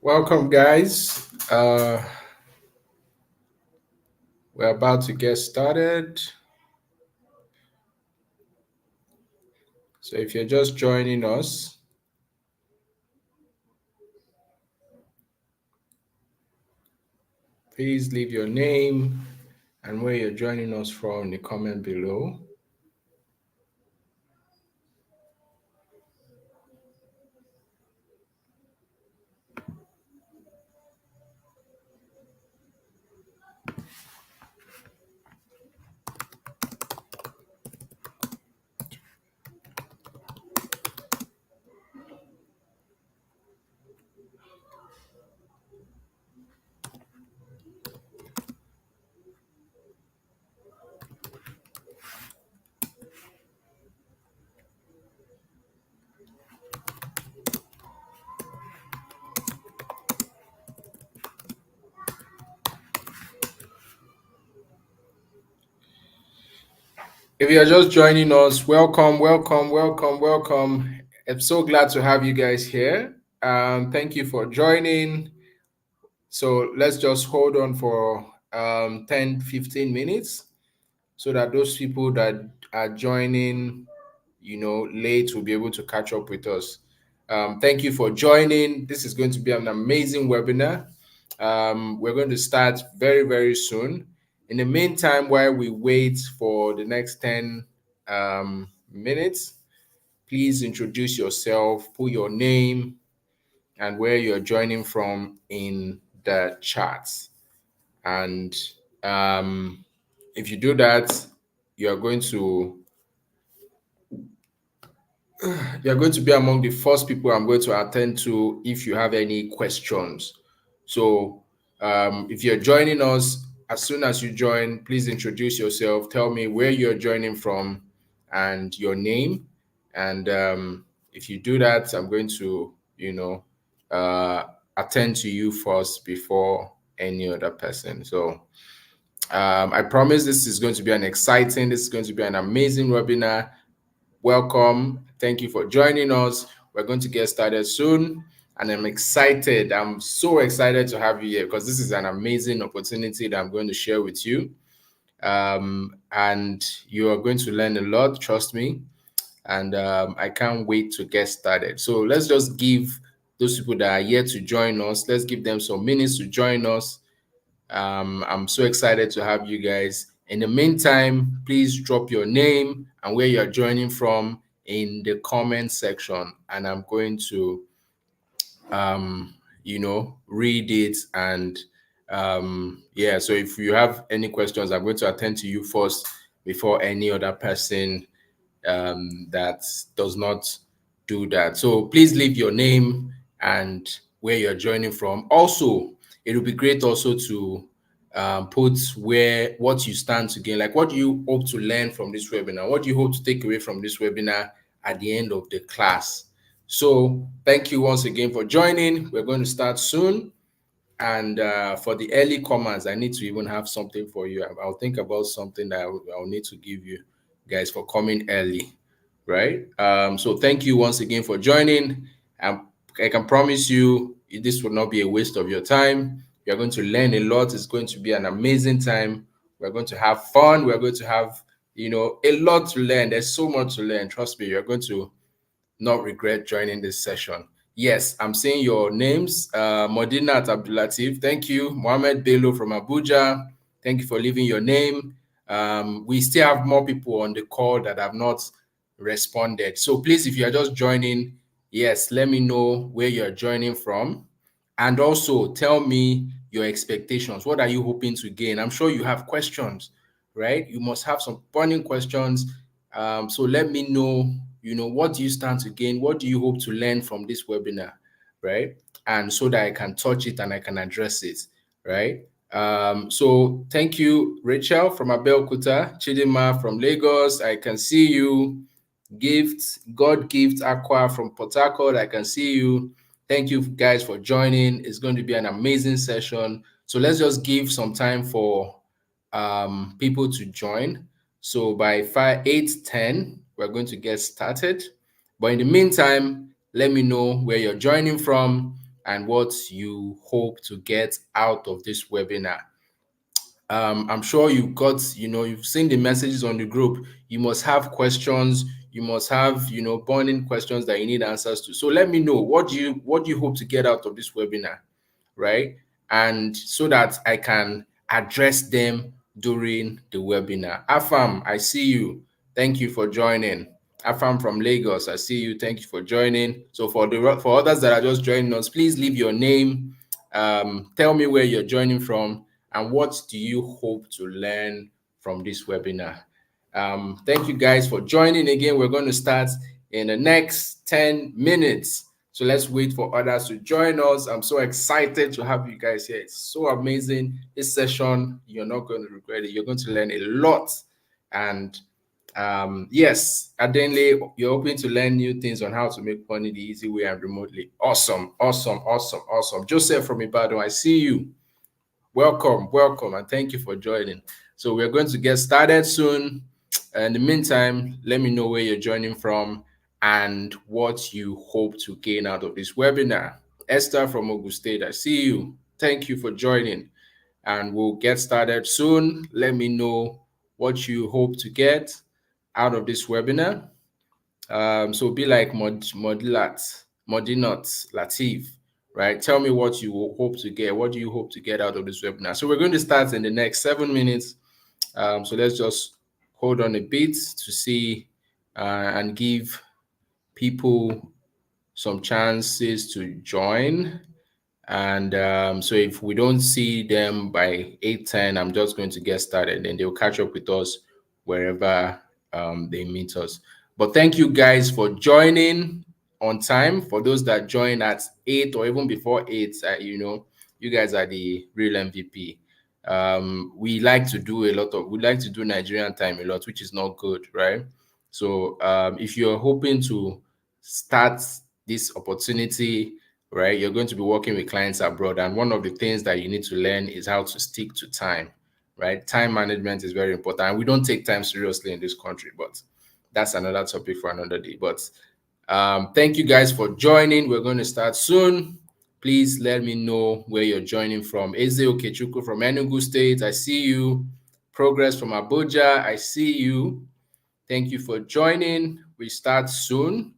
Welcome, guys. We're about to get started. So, if you're just joining us, please leave your name and where you're joining us from in the comment below. If you're just joining us, welcome, welcome, welcome, welcome. I'm so glad to have you guys here. Thank you for joining. So, let's just hold on for 10 15 minutes so that those people that are joining late will be able to catch up with us. Thank you for joining. This is going to be an amazing webinar. We're going to start very, very soon. In the meantime, while we wait for the next 10 minutes, please introduce yourself, put your name and where you're joining from in the chat. And if you do that, you're going to you're going to be among the first people I'm going to attend to if you have any questions. So, if you're joining us, as soon as you join, please introduce yourself. Tell me where you're joining from and your name. And if you do that, I'm going to, attend to you first before any other person. So, I promise this is going to be this is going to be an amazing webinar. Welcome. Thank you for joining us. We're going to get started soon. And I'm excited. I'm so excited to have you here because this is an amazing opportunity that I'm going to share with you. And you are going to learn a lot, trust me. And I can't wait to get started. So let's just give those people that are here to join us, let's give them some minutes to join us. I'm so excited to have you guys. In the meantime, please drop your name and where you're joining from in the comment section, and I'm going to, read it. And yeah, so if you have any questions, I'm going to attend to you first before any other person that does not do that. So please leave your name and where you're joining from. Also, it would be great also to put what you stand to gain, like what do you hope to learn from this webinar? What do you hope to take away from this webinar at the end of the class? So thank you once again for joining. We're going to start soon. And for the early comers, I need to even have something for you. I'll think about something that I'll need to give you guys for coming early, right? So thank you once again for joining. I can promise you this will not be a waste of your time. You're going to learn a lot. It's going to be an amazing time. We're going to have fun. We're going to have, a lot to learn. There's so much to learn. Trust me, you're going to not regret joining this session. Yes, I'm seeing your names. Modinat Abdulatif, thank you. Mohammed Bello from Abuja, thank you for leaving your name. We still have more people on the call that have not responded. So please, if you are just joining, yes, let me know where you're joining from. And also tell me your expectations. What are you hoping to gain? I'm sure you have questions, right? You must have some burning questions. So let me know, what do you stand to gain? What do you hope to learn from this webinar, right? And so that I can touch it and I can address it, right? So thank you, Rachel from Abeokuta, Chidima from Lagos. I can see you. God Gift Aqua from Port Harcourt. I can see you. Thank you guys for joining. It's going to be an amazing session. So let's just give some time for people to join. So by 5, 8, 10, we're going to get started. But in the meantime, let me know where you're joining from and what you hope to get out of this webinar. I'm sure you've seen the messages on the group. You must have questions. You must have, burning questions that you need answers to. So let me know, what do you hope to get out of this webinar, right? And so that I can address them during the webinar. Afam, I see you. Thank you for joining. Afam from Lagos, I see you. Thank you for joining. So for others that are just joining us, please leave your name. Tell me where you're joining from and what do you hope to learn from this webinar. Thank you guys for joining again. We're going to start in the next 10 minutes. So let's wait for others to join us. I'm so excited to have you guys here. It's so amazing. This session, you're not going to regret it. You're going to learn a lot. And yes, Adenle, you're hoping to learn new things on how to make money the easy way and remotely. Awesome, awesome, awesome, awesome. Joseph from Ibadan, I see you. Welcome, and thank you for joining. So we're going to get started soon. In the meantime, let me know where you're joining from and what you hope to gain out of this webinar. Esther from Ogun State, I see you. Thank you for joining, and we'll get started soon. Let me know what you hope to get out of this webinar. So be like Modinat Latif, right? Tell me what you hope to get. What do you hope to get out of this webinar? So we're going to start in the next 7 minutes. So let's just hold on a bit to see and give people some chances to join. And so if we don't see them by 8:10, I'm just going to get started, and they'll catch up with us wherever they meet us. But thank you guys for joining on time. For those that join at 8 or even before 8, you guys are the real MVP. We like to do Nigerian time a lot, which is not good, right? So if you're hoping to start this opportunity, right, you're going to be working with clients abroad, and one of the things that you need to learn is how to stick to time, right? Time management is very important, and we don't take time seriously in this country, but that's another topic for another day. But thank you guys for joining. We're going to start soon. Please let me know where you're joining from. Eze Okechukwu from Enugu State, I see you. Progress from Abuja, I see you. Thank you for joining. We start soon.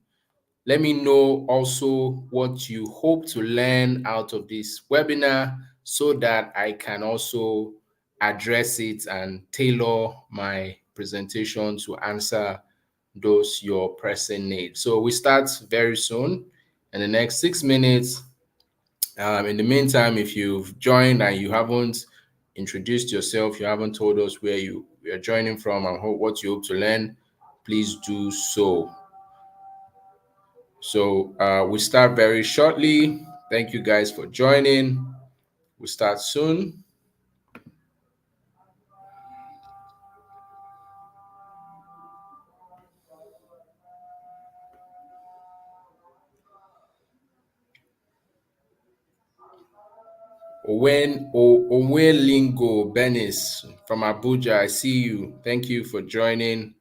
Let me know also what you hope to learn out of this webinar so that I can also address it and tailor my presentation to answer those your pressing needs. So we start very soon in the next 6 minutes. In the meantime, if you've joined and you haven't introduced yourself, you haven't told us where you are joining from and what you hope to learn, please do so. So we start very shortly. Thank you guys for joining. We start soon. Owelingo Benis from Abuja, I see you. Thank you for joining.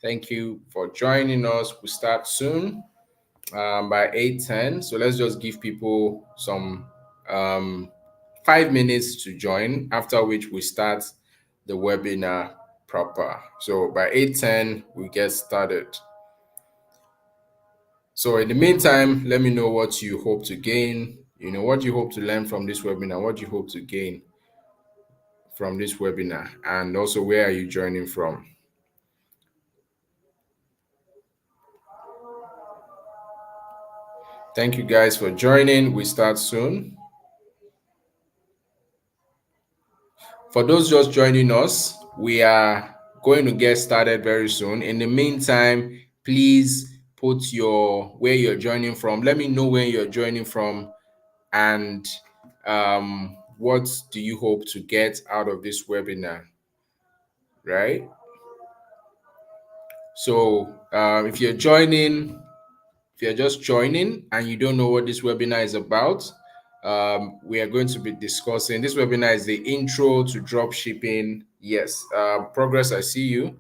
Thank you for joining us. We start soon by 8:10. So let's just give people some 5 minutes to join, after which we start the webinar proper. So by 8:10, we get started. So in the meantime, let me know what you hope to gain. What you hope to learn from this webinar, what you hope to gain from this webinar, and also where are you joining from. Thank you guys for joining. We start soon. For those just joining us, we are going to get started very soon. In the meantime, please put where you're joining from. Let me know where you're joining from, and what do you hope to get out of this webinar, right? So if you're just joining and you don't know what this webinar is about, we are going to be discussing. This webinar is the intro to drop shipping. Yes, Progress, I see you.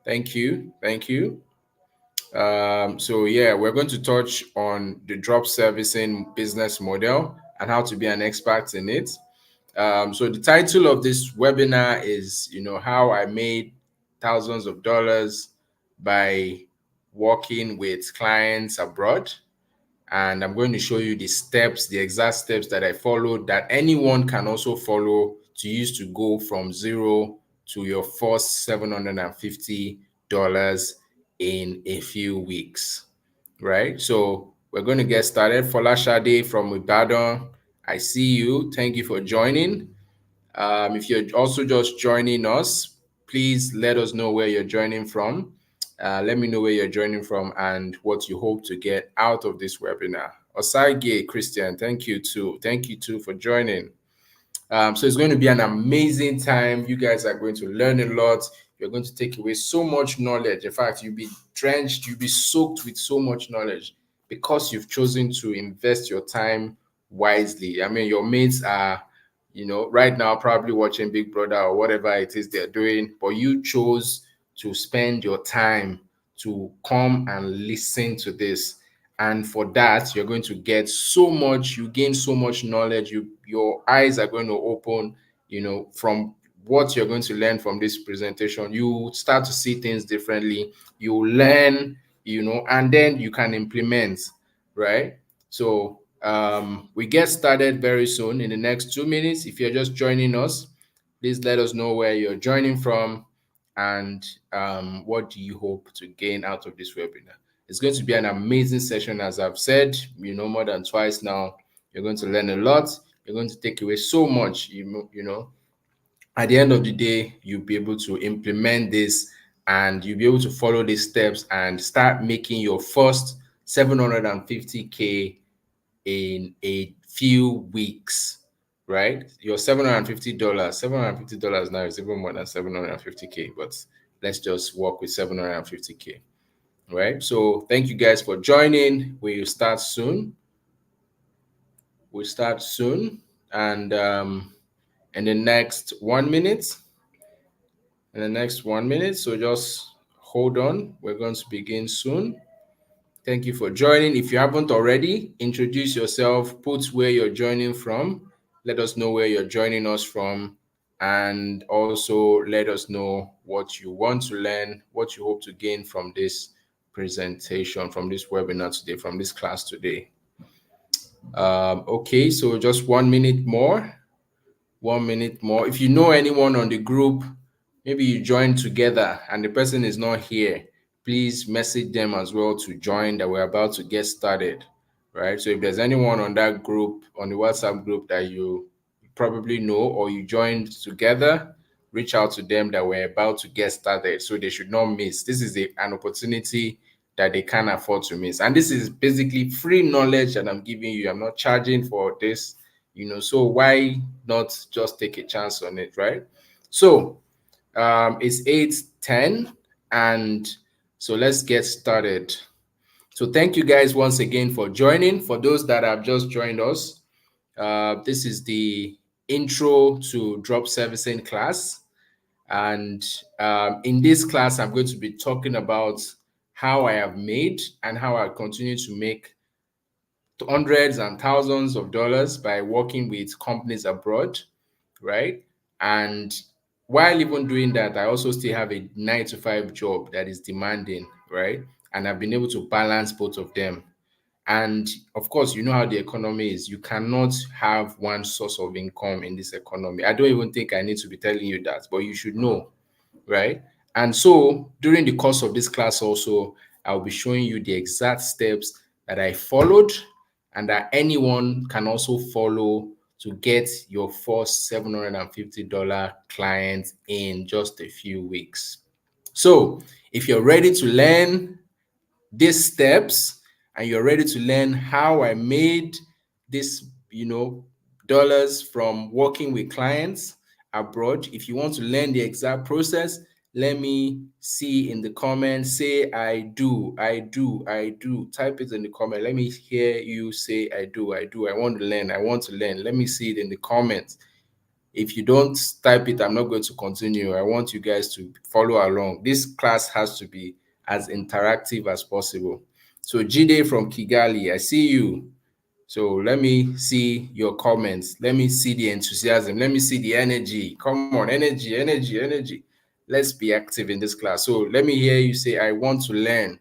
Thank you. So yeah, we're going to touch on the drop servicing business model and how to be an expert in it. So the title of this webinar is, how I made thousands of dollars by working with clients abroad. And I'm going to show you the steps, the exact steps that I followed that anyone can also follow to use to go from zero to your first $750 in a few weeks, right? So we're going to get started. Folashade from Ibadan, I see you. Thank you for joining. If you're also just joining us, please let us know where you're joining from. Let me know where you're joining from and what you hope to get out of this webinar. Osage Christian, thank you too. Thank you too for joining. So it's going to be an amazing time. You guys are going to learn a lot. You're going to take away so much knowledge. In fact, you'll be drenched, you'll be soaked with so much knowledge because you've chosen to invest your time wisely. I mean, your mates are, right now probably watching Big Brother or whatever it is they're doing, but you chose to spend your time to come and listen to this. And for that, you're going to get so much, you gain so much knowledge, your eyes are going to open, from what you're going to learn from this presentation. You start to see things differently, you learn, and then you can implement, right? So we get started very soon in the next 2 minutes. If you're just joining us, please let us know where you're joining from and what do you hope to gain out of this webinar. It's going to be an amazing session, as I've said, more than twice now. You're going to learn a lot. You're going to take away so much, At the end of the day, you'll be able to implement this and you'll be able to follow these steps and start making your first 750K in a few weeks, right? Your $750 now is even more than 750K, but let's just work with 750K. Right. So thank you guys for joining. We'll start soon. And in the next 1 minute. So just hold on. We're going to begin soon. Thank you for joining. If you haven't already, introduce yourself, put where you're joining from. Let us know where you're joining us from. And also let us know what you want to learn, what you hope to gain from this presentation, from this webinar today, from this class today. Okay, so just 1 minute more. 1 minute more. If you know anyone on the group, maybe you join together and the person is not here, please message them as well to join, that we're about to get started, right? So if there's anyone on that group, on the WhatsApp group that you probably know or you joined together, reach out to them that we're about to get started, so they should not miss. This is an opportunity that they can't afford to miss. And this is basically free knowledge that I'm giving you. I'm not charging for this, so why not just take a chance on it, right? So it's 8:10, and so let's get started. So thank you guys once again for joining. For those that have just joined us, this is the intro to drop servicing class. And in this class, I'm going to be talking about how I have made and how I continue to make hundreds and thousands of dollars by working with companies abroad, right? And while even doing that, I also still have a 9 to 5 job that is demanding, right? And I've been able to balance both of them. And of course, you know how the economy is. You cannot have one source of income in this economy. I don't even think I need to be telling you that, but you should know, right? And so during the course of this class also, I'll be showing you the exact steps that I followed and that anyone can also follow to get your first $750 client in just a few weeks. So if you're ready to learn these steps and you're ready to learn how I made this, dollars from working with clients abroad, if you want to learn the exact process, let me see in the comments. Say I do. Type it in the comment. Let me hear you say I do. I want to learn. Let me see it in the comments. If you don't type it, I'm not going to continue. I want you guys to follow along. This class has to be as interactive as possible. So Jide from Kigali, I see you. So let me see your comments. Let me see the enthusiasm. Let me see the energy. Come on, energy, energy, energy. Let's be active in this class. So let me hear you say, I want to learn,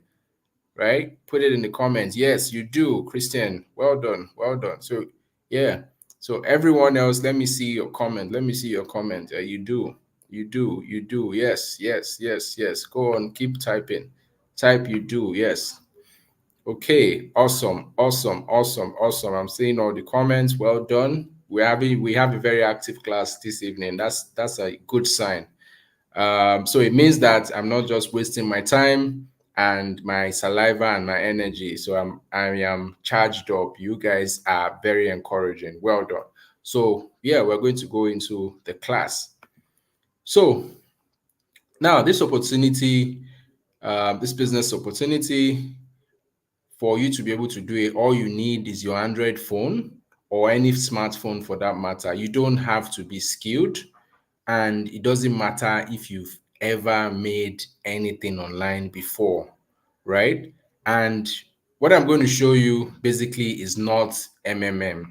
right? Put it in the comments. Yes, you do, Christian. Well done. Well done. So, yeah. So everyone else, let me see your comment. Let me see your comment. You do. You do. You do. Yes, yes, yes, yes. Go on. Keep typing. Type you do. Yes. Okay, awesome, awesome, awesome, awesome. I'm seeing all the comments. Well done. We have a very active class this evening. That's a good sign. So it means that I'm not just wasting my time and my saliva and my energy. So I am charged up. You guys are very encouraging. Well done. So yeah, we're going to go into the class. So now this opportunity, this business opportunity, for you to be able to do it, all you need is your Android phone or any smartphone for that matter. You don't have to be skilled, and it doesn't matter if you've ever made anything online before, right? And what I'm going to show you basically is not MMM,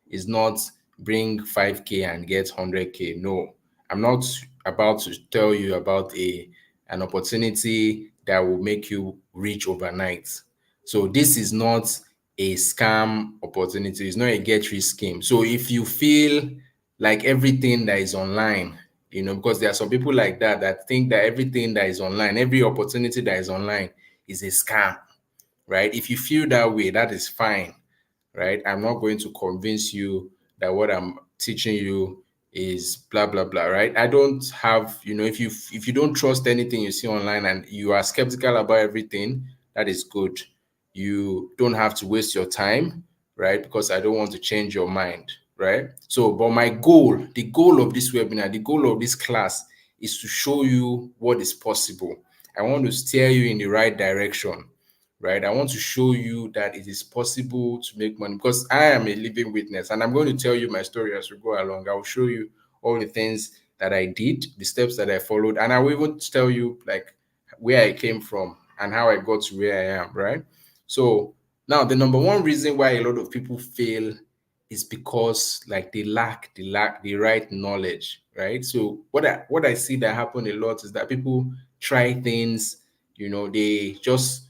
is not bring 5K and get 100K. No, I'm not about to tell you about an opportunity that will make you rich overnight. So this is not a scam opportunity. It's not a get rich scheme. So if you feel like everything that is online, because there are some people like that think that everything that is online, every opportunity that is online is a scam, right? If you feel that way, that is fine, right? I'm not going to convince you that what I'm teaching you is blah blah blah, right? I don't have, if you don't trust anything you see online and you are skeptical about everything, that is good. You don't have to waste your time, right? Because I don't want to change your mind, right? So, but my goal, the goal of this webinar, the goal of this class is to show you what is possible. I want to steer you in the right direction, right? I want to show you that it is possible to make money because I am a living witness, and I'm going to tell you my story as we go along. I will show you all the things that I did, the steps that I followed, and I will even tell you like where I came from and how I got to where I am, right? So now the number one reason why a lot of people fail is because like they lack the right knowledge, right? So what I see that happen a lot is that people try things, they just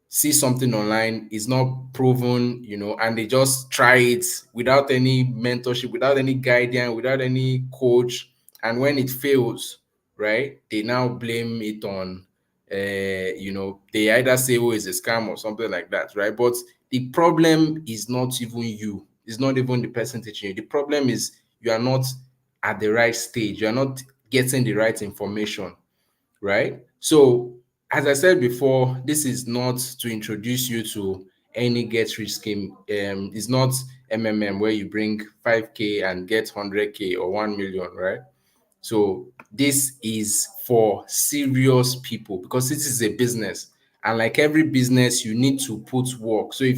see something online is not proven, and they just try it without any mentorship, without any guidance, without any coach. And when it fails, right, they now blame it on, they either say, oh, it's a scam or something like that, right? But the problem is not even you. It's not even the person teaching you. The problem is you are not at the right stage. You are not getting the right information, right? So, as I said before, this is not to introduce you to any get rich scheme. It's not MMM where you bring 5K and get 100K or 1 million, right? So, this is for serious people because this is a business. And like every business, you need to put work. So,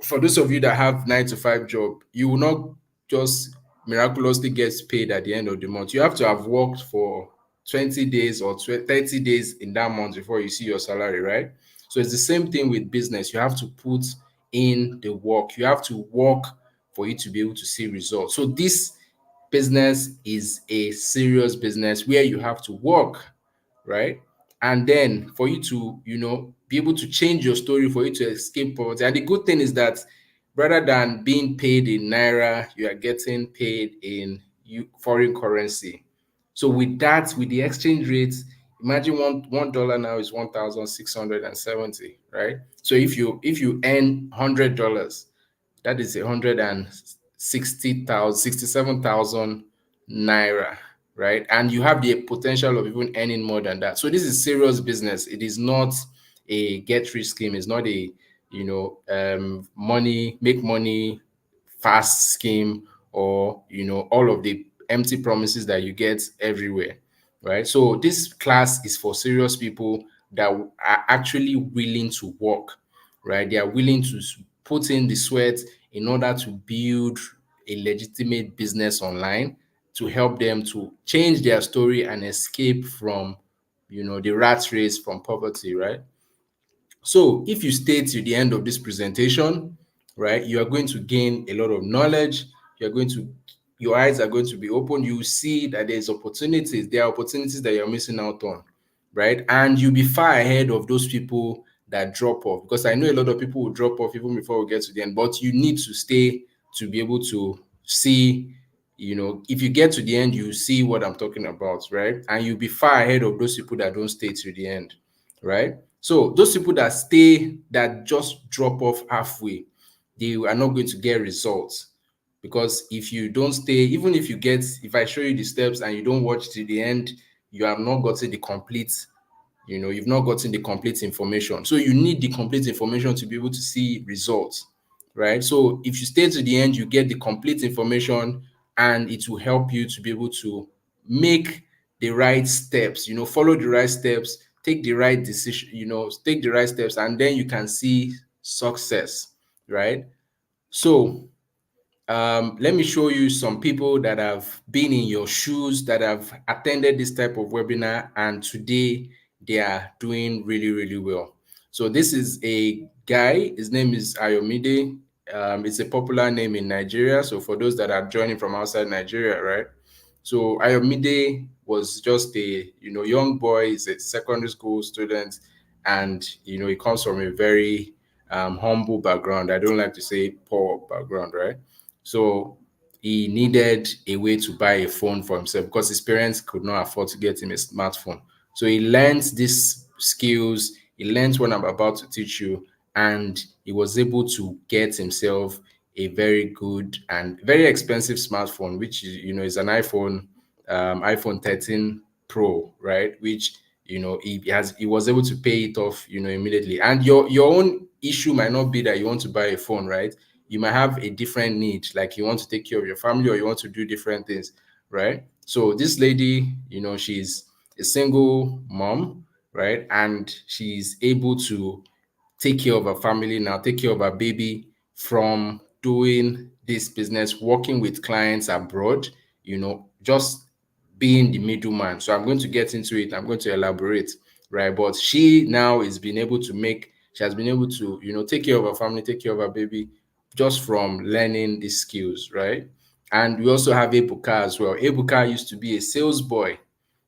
for those of you that have 9 to 5 job, you will not just miraculously get paid at the end of the month. You have to have worked for 20 days or 30 days in that month before you see your salary, right? So it's the same thing with business. You have to put in the work. You have to work for you to be able to see results. So this business is a serious business where you have to work, right? And then for you to, be able to change your story, for you to escape poverty. And the good thing is that rather than being paid in naira, you are getting paid in foreign currency. So with that, with the exchange rates, imagine $1 now is 1,670, right? So if you earn $100, that is 167,000 naira, right? And you have the potential of even earning more than that. So this is serious business. It is not a get rich scheme. It's not a make money fast scheme, or all of the empty promises that you get everywhere, right? So this class is for serious people that are actually willing to work, right? They are willing to put in the sweat in order to build a legitimate business online, to help them to change their story and escape from the rat race from poverty, right? So if you stay to the end of this presentation, right, you are going to gain a lot of knowledge. You're going to, your eyes are going to be open. You see that there's opportunities. There are opportunities that you're missing out on, right? And you'll be far ahead of those people that drop off. Because I know a lot of people will drop off even before we get to the end, but you need to stay to be able to see, if you get to the end, you see what I'm talking about, right? And you'll be far ahead of those people that don't stay to the end, right? So those people that stay, that just drop off halfway, they are not going to get results. Because if you don't stay, even if I show you the steps and you don't watch to the end, you have not gotten the complete, you've not gotten the complete information. So you need the complete information to be able to see results, right? So if you stay to the end, you get the complete information, and it will help you to be able to make the right steps, follow the right steps, take the right decision, take the right steps, and then you can see success, right? So let me show you some people that have been in your shoes, that have attended this type of webinar, and today they are doing really, really well. So this is a guy, his name is Ayomide. It's a popular name in Nigeria. So for those that are joining from outside Nigeria, right? So Ayomide was just a young boy. He's a secondary school student, and he comes from a very humble background. I don't like to say poor background, right? So he needed a way to buy a phone for himself because his parents could not afford to get him a smartphone. So he learned these skills, he learned what I'm about to teach you, and he was able to get himself a very good and very expensive smartphone, which is, is an iPhone 13 Pro, right? Which he was able to pay it off, immediately. And your own issue might not be that you want to buy a phone, right? You might have a different need, like you want to take care of your family or you want to do different things, right? So this lady, she's a single mom, right? And she's able to take care of her family now, take care of her baby from doing this business, working with clients abroad, just being the middleman. So I'm going to get into it. I'm going to elaborate, right? But she now she has been able to, take care of her family, take care of her baby just from learning these skills, right? And we also have Ebuka as well. Ebuka used to be a sales boy.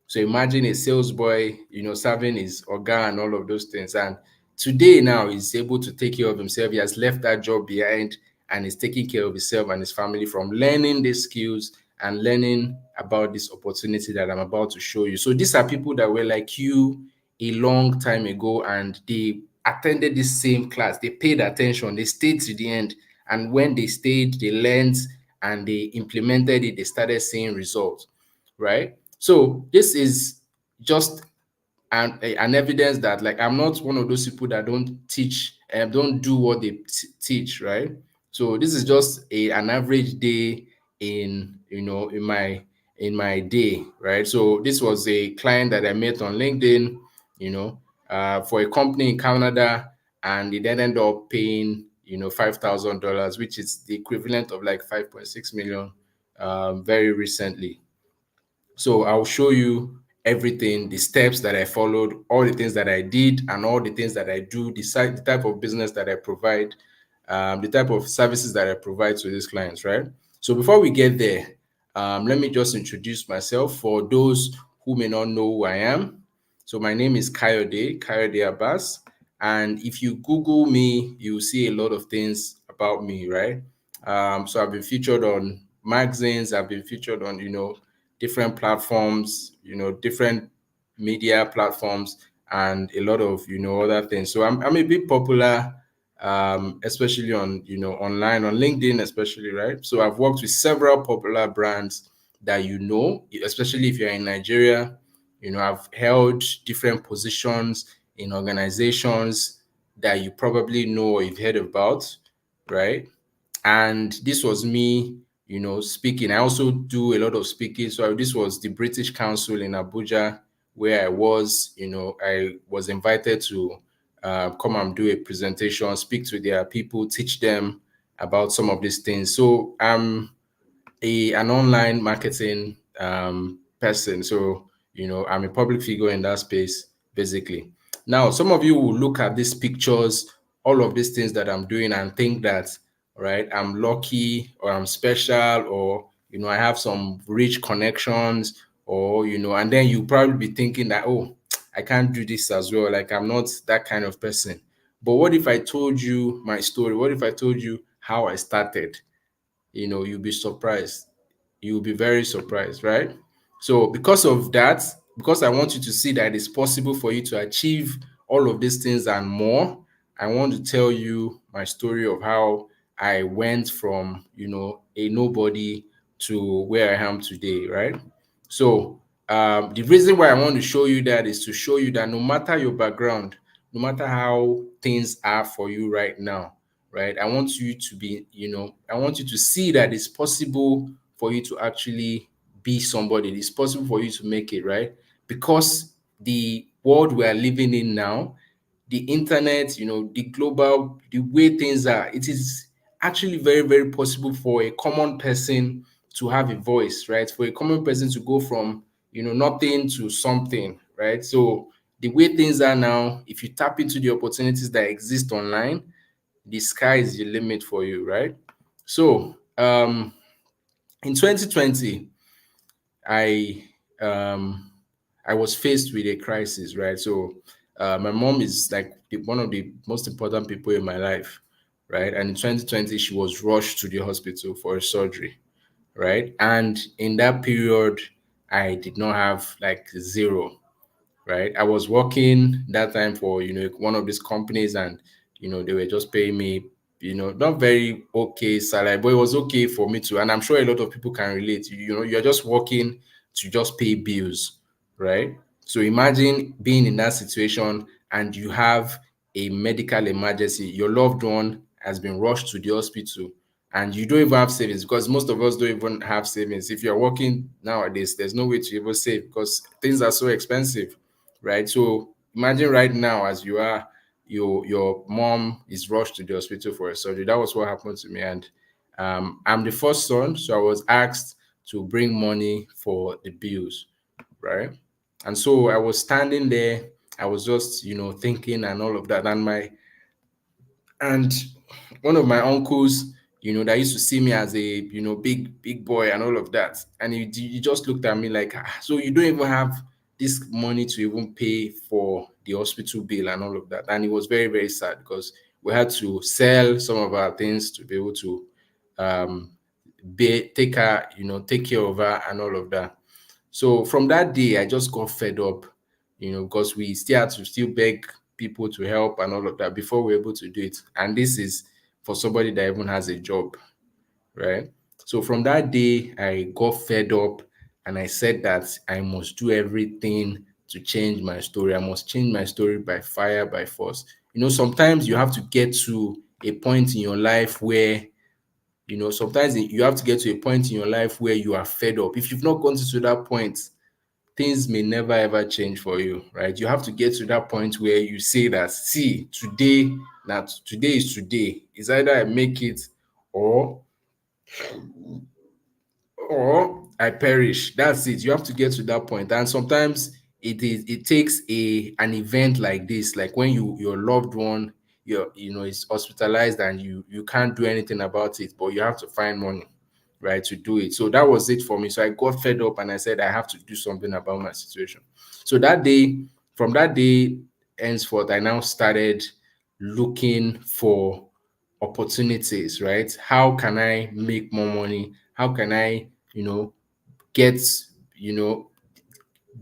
So imagine a sales boy, serving his oga and all of those things. And today now he's able to take care of himself. He has left that job behind and is taking care of himself and his family from learning these skills and learning about this opportunity that I'm about to show you. So these are people that were like you a long time ago, and they attended this same class. They paid attention. They stayed to the end. And when they stayed, they learned and they implemented it. They started seeing results, right? So this is just an evidence that, like, I'm not one of those people that don't teach and don't do what they teach, right? So this is just an average day in my day, right? So this was a client that I met on LinkedIn, for a company in Canada, and it ended up paying $5,000, which is the equivalent of like 5.6 million, very recently. So I'll show you everything, the steps that I followed, all the things that I did, and all the things that I do, the type of business that I provide, the type of services that I provide to these clients, right? So before we get there, let me just introduce myself for those who may not know who I am. So my name is Kayode Abbas. And if you Google me, you'll see a lot of things about me, right? So I've been featured on magazines, I've been featured on, different platforms, different media platforms, and a lot of, other things. So I'm a bit popular, especially on, online, on LinkedIn, especially, right? So I've worked with several popular brands that, especially if you're in Nigeria. I've held different positions in organizations that you probably know or you've heard about, right? And this was me, speaking. I also do a lot of speaking. So this was the British Council in Abuja, where I was invited to come and do a presentation, speak to their people, teach them about some of these things. So I'm an online marketing person. So I'm a public figure in that space, basically. Now, some of you will look at these pictures, all of these things that I'm doing, and think that, right, I'm lucky or I'm special, or, I have some rich connections, or, and then you probably be thinking that, oh, I can't do this as well. Like, I'm not that kind of person. But what if I told you my story? What if I told you how I started? You'll be surprised. You'll be very surprised, right? So, because of that, because I want you to see that it's possible for you to achieve all of these things and more, I want to tell you my story of how I went from, a nobody to where I am today, right? So, the reason why I want to show you that is to show you that no matter your background, no matter how things are for you right now, right? I want you to be, I want you to see that it's possible for you to actually be somebody. It's possible for you to make it, right? Because the world we are living in now, the internet, the global, the way things are, it is actually very, very possible for a common person to have a voice, right? For a common person to go from, nothing to something, right? So the way things are now, if you tap into the opportunities that exist online, the sky is the limit for you, right? So in 2020, I um, I was faced with a crisis, right? So my mom is like one of the most important people in my life, right? And in 2020, she was rushed to the hospital for a surgery, right? And in that period, I did not have like zero, right? I was working that time for one of these companies, and they were just paying me not very okay salary, but it was okay for me to. And I'm sure a lot of people can relate. You're just working to just pay bills, right? So imagine being in that situation and you have a medical emergency. Your loved one has been rushed to the hospital and you don't even have savings, because most of us don't even have savings. If you're working nowadays, there's no way to even save because things are so expensive, right? So imagine right now, as you are, your mom is rushed to the hospital for a surgery. That was what happened to me, and I'm the first son, so I was asked to bring money for the bills, right? And so I was standing there. I was just thinking and all of that, and one of my uncles, that used to see me as a big boy and all of that, and he just looked at me like, "Ah, so you don't even have this money to even pay for the hospital bill and all of that." And it was very, very sad because we had to sell some of our things to be able to um take care of her and all of that. So from that day, I just got fed up, because we still had to still beg people to help and all of that before we are able to do it. And this is for somebody that even has a job, right? So from that day, I got fed up and I said that I must do everything to change my story. I must change my story by fire, by force. Sometimes you have to get to a point in your life where sometimes you have to get to a point in your life where you are fed up. If you've not gotten to that point, things may never ever change for you, right? You have to get to that point where you say that, see, today, that today is today. It's either I make it or I perish. That's it. You have to get to that point. And sometimes it takes an event like this, like when your loved one is hospitalized and you can't do anything about it, but you have to find money, right, to do it. So that was it for me. So I got fed up and I said I have to do something about my situation. So that day, from that day henceforth, I now started looking for opportunities, right? How can I make more money? How can I, get, you know,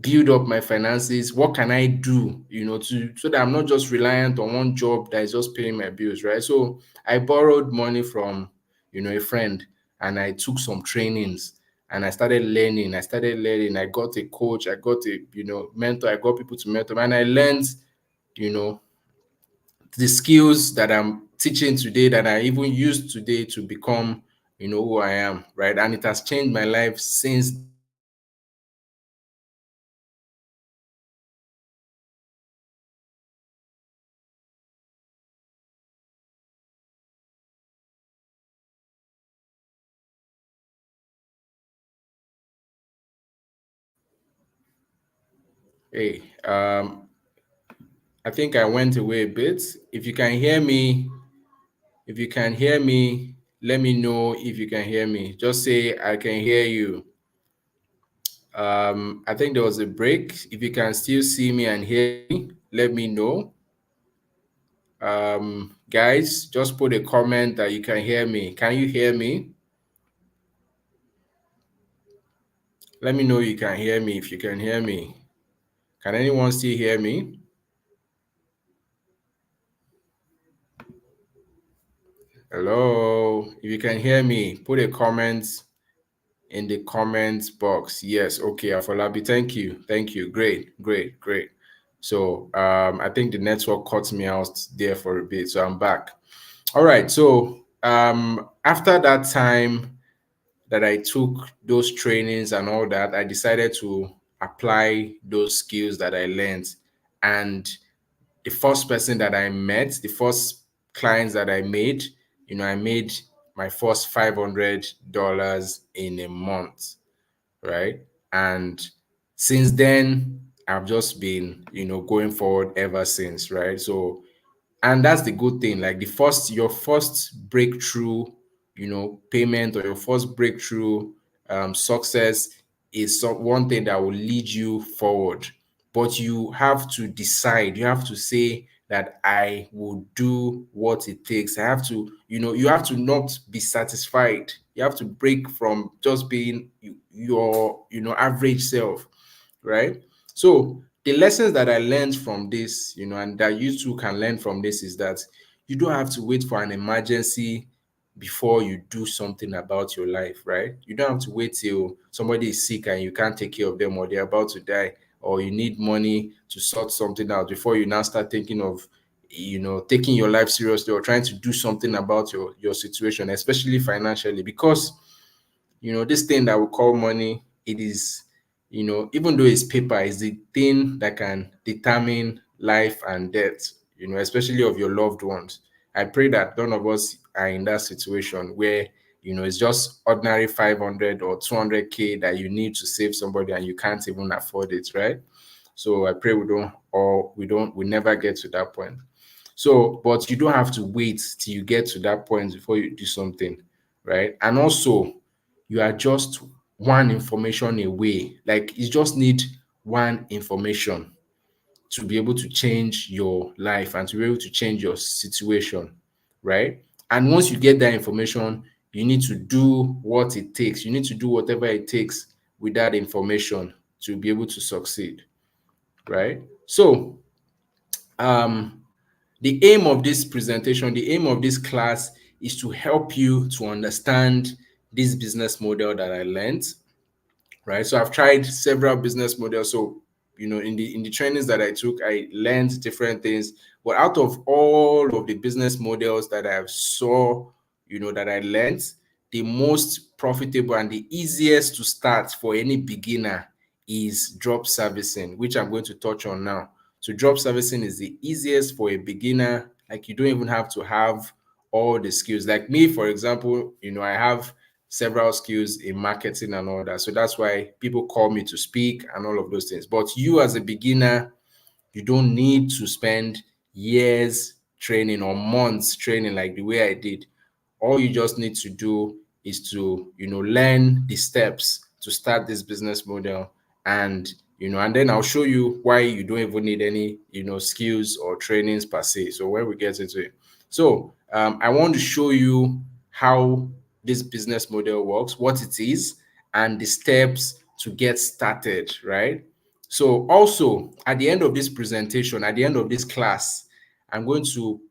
build up my finances? What can I do, to so that I'm not just reliant on one job that is just paying my bills, right? So I borrowed money from, a friend, and I took some trainings and I started learning. I got a coach, I got a, mentor, I got people to mentor me, and I learned, you know, the skills that I'm teaching today that I even use today to become, who I am, right? And it has changed my life since. Hey, I think I went away a bit. If you can hear me, let me know if you can hear me. Just say I can hear you. I think there was a break. If you can still see me and hear me, let me know. Guys, just put a comment that you can hear me. Can you hear me? Let me know you can hear me if you can hear me. Can anyone still hear me? Hello. If you can hear me, put a comment in the comments box. Yes, okay, Afolabi. Thank you. Thank you. Great, great, great. So I think the network cut me out there for a bit. So I'm back. All right. So after that time that I took those trainings and all that, I decided to apply those skills that I learned. And the first person that I met, the first clients that I made, I made my first $500 in a month, right? And since then, I've just been, going forward ever since, right? So, and that's the good thing. Like your first breakthrough, payment, or your first breakthrough success is one thing that will lead you forward. But you have to decide, you have to say that I will do what it takes. I have to, you have to not be satisfied. You have to break from just being your, average self, right? So the lessons that I learned from this, and that you too can learn from this is that you don't have to wait for an emergency before you do something about your life, right? You don't have to wait till somebody is sick and you can't take care of them, or they're about to die, or you need money to sort something out before you now start thinking of, taking your life seriously or trying to do something about your situation, especially financially, because this thing that we call money, it is, even though it's paper, is the thing that can determine life and death, especially of your loved ones. I pray that none of us are in that situation where, it's just ordinary 500 or 200K that you need to save somebody and you can't even afford it, right? So I pray we never get to that point. So, but you don't have to wait till you get to that point before you do something, right? And also, you are just one information away. Like you just need one information to be able to change your life and to be able to change your situation, right? And once you get that information, you need to do what it takes. You need to do whatever it takes with that information to be able to succeed, right? So, um, the aim of this presentation, the aim of this class is to help you to understand this business model that I learned, right? So I've tried several business models. So, in the trainings that I took, I learned different things. But out of all of the business models that I saw, that I learned, the most profitable and the easiest to start for any beginner is drop servicing, which I'm going to touch on now. So drop servicing is the easiest for a beginner. Like you don't even have to have all the skills. Like me, for example, I have several skills in marketing and all that. So that's why people call me to speak and all of those things. But you as a beginner, you don't need to spend years training or months training like the way I did. All you just need to do is to, learn the steps to start this business model. And, and then I'll show you why you don't even need any, skills or trainings per se. So when we get into it. So I want to show you how this business model works, what it is, and the steps to get started, right? So also at the end of this presentation, at the end of this class, I'm going to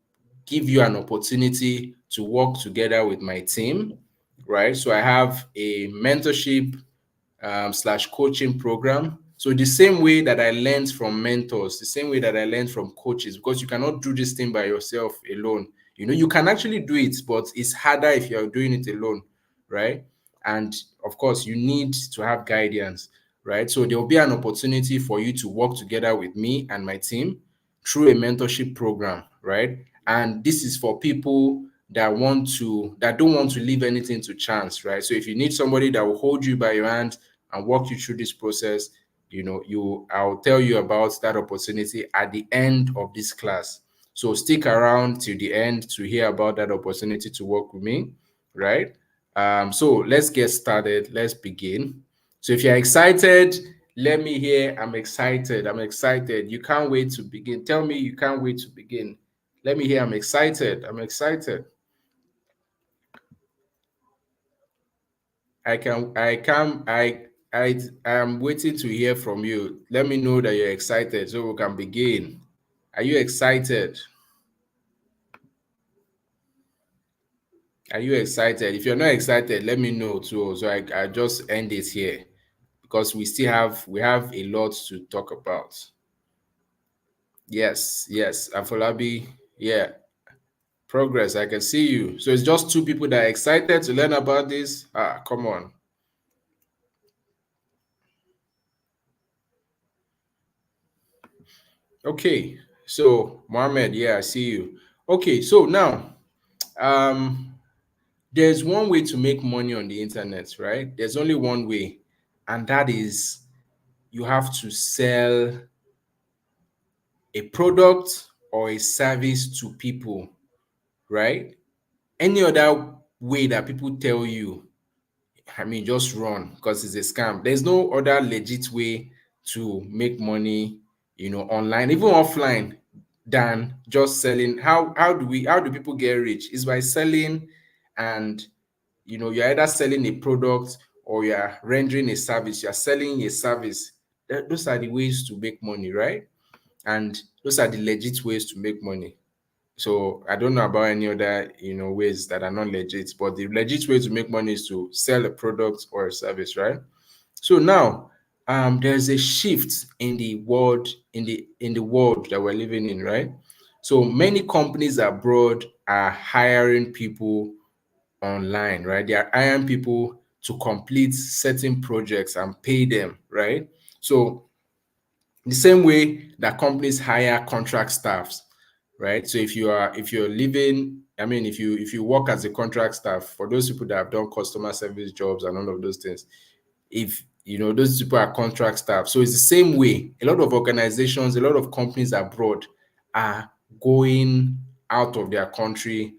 give you an opportunity to work together with my team, right? So I have a mentorship slash coaching program. So the same way that I learned from mentors, the same way that I learned from coaches, because you cannot do this thing by yourself alone. You can actually do it, but it's harder if you're doing it alone, right? And of course, you need to have guidance, right? So there will be an opportunity for you to work together with me and my team through a mentorship program, right? And this is for people that don't want to leave anything to chance, right? So if you need somebody that will hold you by your hand and walk you through this process, I'll tell you about that opportunity at the end of this class. So stick around till the end to hear about that opportunity to work with me, right? So let's get started. Let's begin. So if you're excited, let me hear. I'm excited. I'm excited. You can't wait to begin. Tell me you can't wait to begin. Let me hear. I'm excited. I'm excited. I am waiting to hear from you. Let me know that you're excited so we can begin. Are you excited? Are you excited? If you're not excited, let me know too. So I just end it here because we have a lot to talk about. Yes. Afolabi, yeah. Progress. I can see you. So it's just two people that are excited to learn about this. Come on. Okay. So Mohammed, yeah, I see you. Okay, so now um there's one way to make money on the internet, right? There's only one way, and that is you have to sell a product or a service to people, right? Any other way that people tell you, I mean, just run because it's a scam. There's no other legit way to make money, online, even offline, than just selling. How do people get rich? Is by selling, and you're either selling a product or you're rendering a service. You're selling a service. Those are the ways to make money, right? And those are the legit ways to make money. So I don't know about any other, ways that are not legit, but the legit way to make money is to sell a product or a service, right? So now, there's a shift in the world, in the world that we're living in, right? So many companies abroad are hiring people online, right? They are hiring people to complete certain projects and pay them, right? So the same way that companies hire contract staffs, right? So if you're living, I mean, if you work as a contract staff, for those people that have done customer service jobs and all of those things, if those people are contract staff, so it's the same way. A lot of organizations, a lot of companies abroad are going out of their country,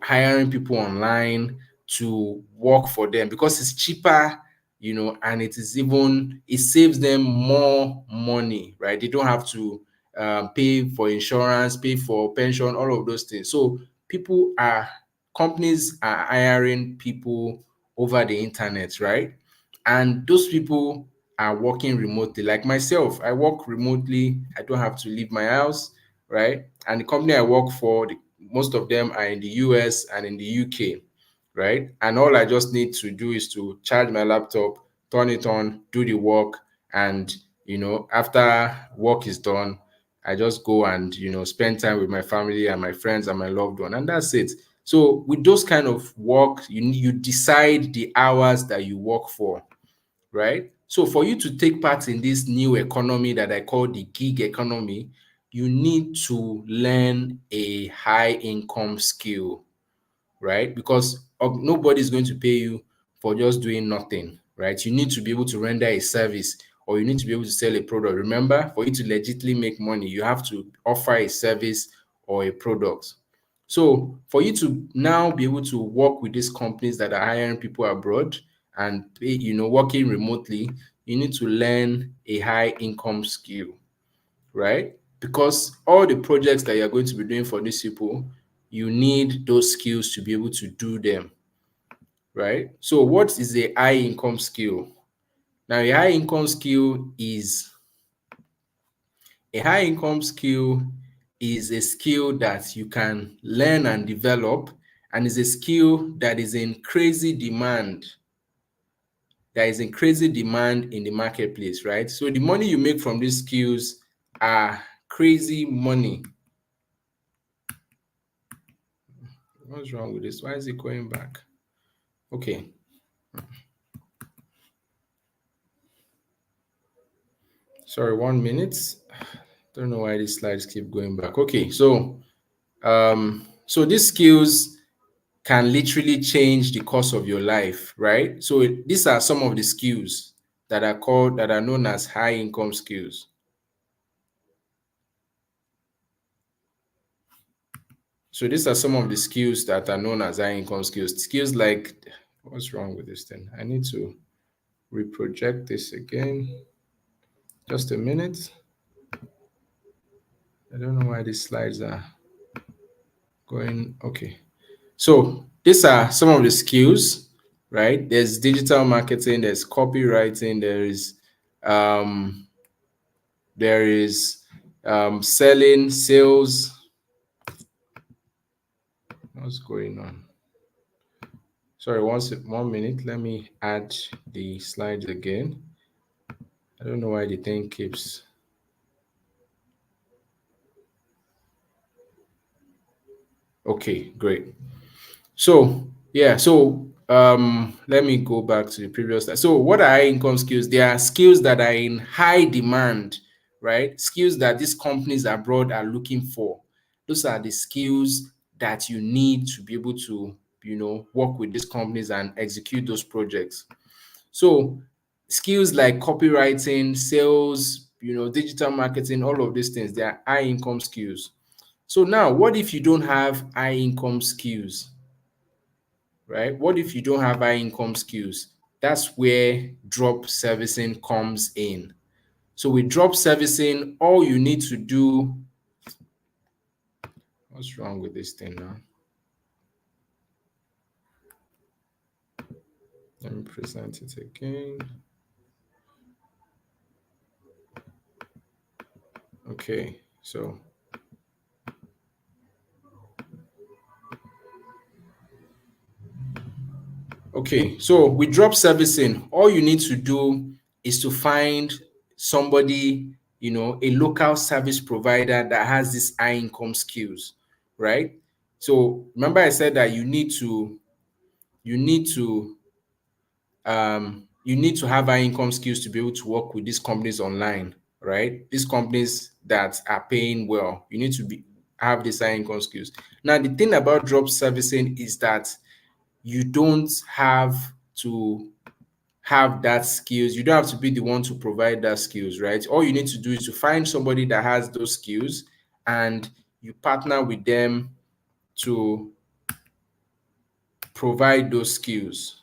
hiring people online to work for them because it's cheaper, and it saves them more money, right? They don't have to pay for insurance, pay for pension, all of those things. So companies are hiring people over the internet, right? And those people are working remotely. Like myself, I work remotely. I don't have to leave my house, right? And the company I work for, most of them are in the US and in the UK, right? And all I just need to do is to charge my laptop, turn it on, do the work, and after work is done, I just go and spend time with my family and my friends and my loved one, and that's it. So with those kind of work, you decide the hours that you work for, right? So for you to take part in this new economy that I call the gig economy, you need to learn a high income skill, right? Because nobody's going to pay you for just doing nothing, right? You need to be able to render a service, or you need to be able to sell a product. Remember, for you to legitimately make money, you have to offer a service or a product. So for you to now be able to work with these companies that are hiring people abroad and pay, working remotely, you need to learn a high income skill, right? Because all the projects that you're going to be doing for these people, you need those skills to be able to do them, right? So what is a high income skill? Now, a high income skill is a skill that you can learn and develop, and is a skill that is in crazy demand. There is in crazy demand in the marketplace, right? So the money you make from these skills are crazy money. What's wrong with this? Why is it going back? Okay. Sorry, 1 minute. Don't know why these slides keep going back. Okay, so these skills can literally change the course of your life, right? So these are some of the skills that are known as high income skills. So these are some of the skills that are known as high income skills. Skills like, what's wrong with this thing? I need to reproject this again. Just a minute. I don't know why these slides are going. Okay. So these are some of the skills, right? There's digital marketing, there's copywriting, um, there is selling, sales. What's going on? Sorry, 1 minute. Let me add the slides again. I don't know why the thing keeps. Okay, great. So yeah, so let me go back to the previous slide. So what are high income skills? They are skills that are in high demand, right? Skills that these companies abroad are looking for. Those are the skills that you need to be able to, work with these companies and execute those projects. So skills like copywriting, sales, digital marketing, all of these things, they are high income skills. So now, what if you don't have high income skills? Right? What if you don't have high income skills? That's where drop servicing comes in. So with drop servicing, all you need to do, what's wrong with this thing now? Let me present it again. Okay, so with drop servicing, all you need to do is to find somebody, a local service provider that has these high income skills, right? So remember I said that you need to have high income skills to be able to work with these companies online, right? These companies that are paying well, you need to have these high income skills. Now, the thing about drop servicing is that you don't have to have that skills. You don't have to be the one to provide that skills, right? All you need to do is to find somebody that has those skills and you partner with them to provide those skills,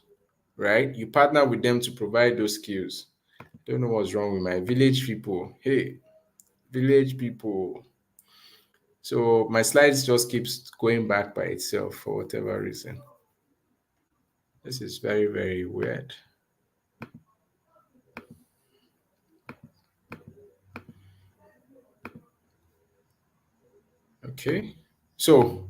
right? You partner with them to provide those skills. Don't know what's wrong with my village people. Hey, village people. So my slides just keeps going back by itself for whatever reason. This is very, very weird. Okay. So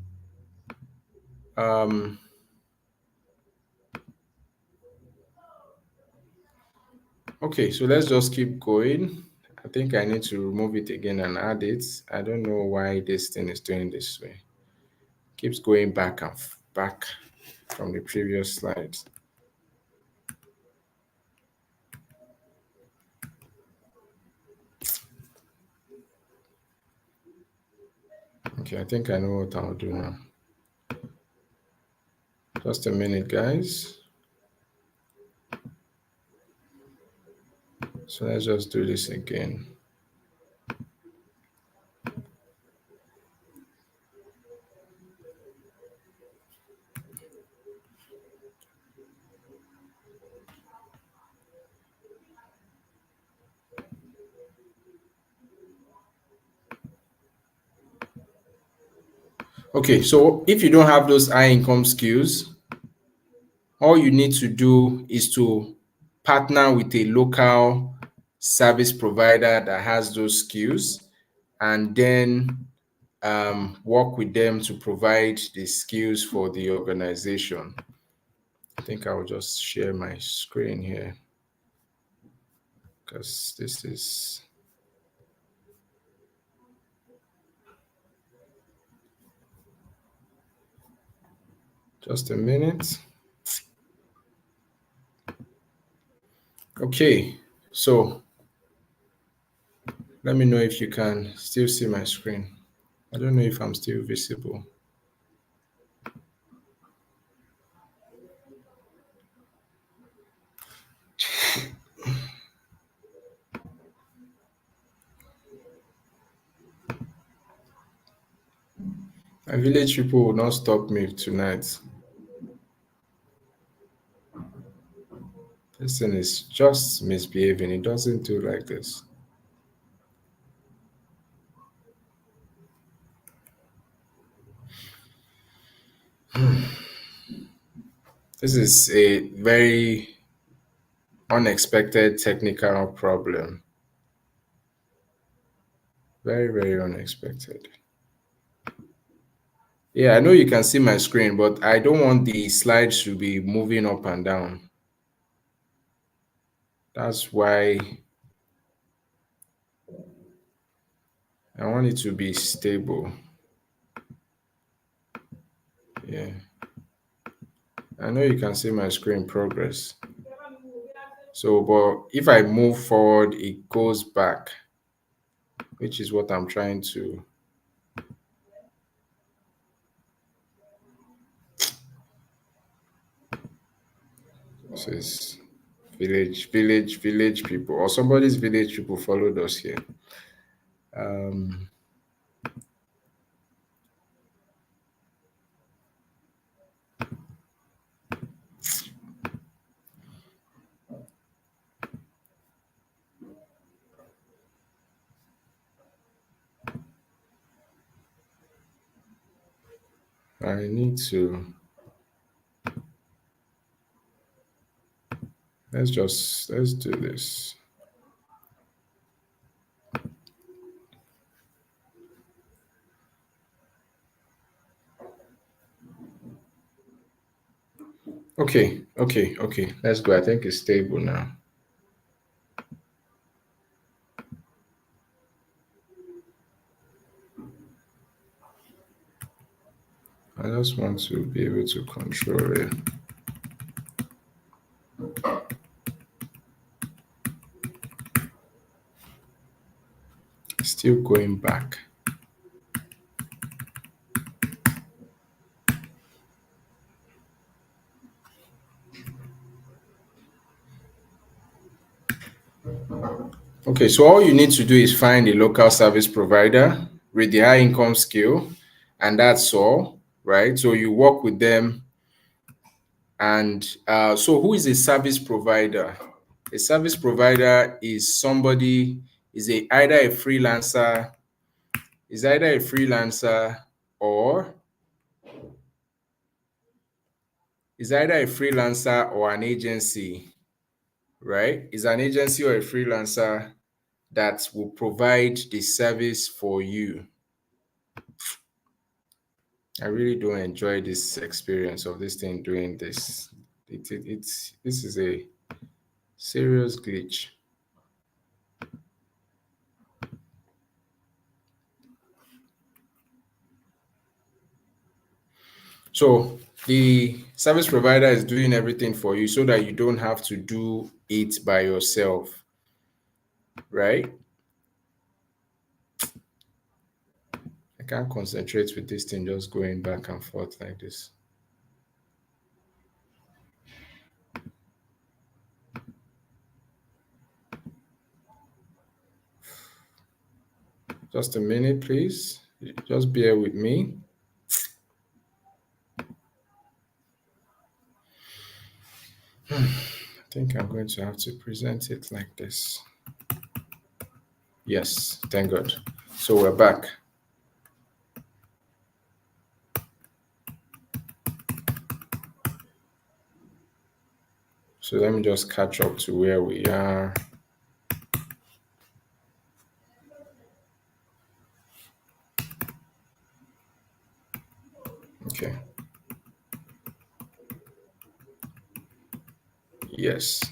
okay, so let's just keep going. I think I need to remove it again and add it. I don't know why this thing is doing this way. Keeps going back and back from the previous slides. Okay, I think I know what I'll do now. Just a minute, guys. So let's just do this again. Okay, so if you don't have those high income skills, all you need to do is to partner with a local service provider that has those skills and then work with them to provide the skills for the organization. I think I will just share my screen here because this is just a minute. Okay, so let me know if you can still see my screen. I don't know if I'm still visible. My village people will not stop me tonight. This thing is just misbehaving. It doesn't do like this. This is a very unexpected technical problem. Very, very unexpected. Yeah, I know you can see my screen, but I don't want the slides to be moving up and down. That's why I want it to be stable. Yeah. I know you can see my screen progress. So, but if I move forward, it goes back, which is what I'm trying to. This is village people, or somebody's village people followed us here. Um, I need to. Let's do this. Okay. Let's go. I think it's stable now. I just want to be able to control it. Still going back. Okay, so all you need to do is find a local service provider with the high income skill, and that's all, right? So you work with them. And so who is a service provider? A service provider is somebody, either a freelancer, or an agency, right? Is an agency or a freelancer that will provide the service for you. I really don't enjoy this experience of this thing doing this. This is a serious glitch. So the service provider is doing everything for you so that you don't have to do it by yourself, right? I can't concentrate with this thing just going back and forth like this. Just a minute, please. Just bear with me. I think I'm going to have to present it like this. Yes, thank God. So we're back. So let me just catch up to where we are. Okay. Yes.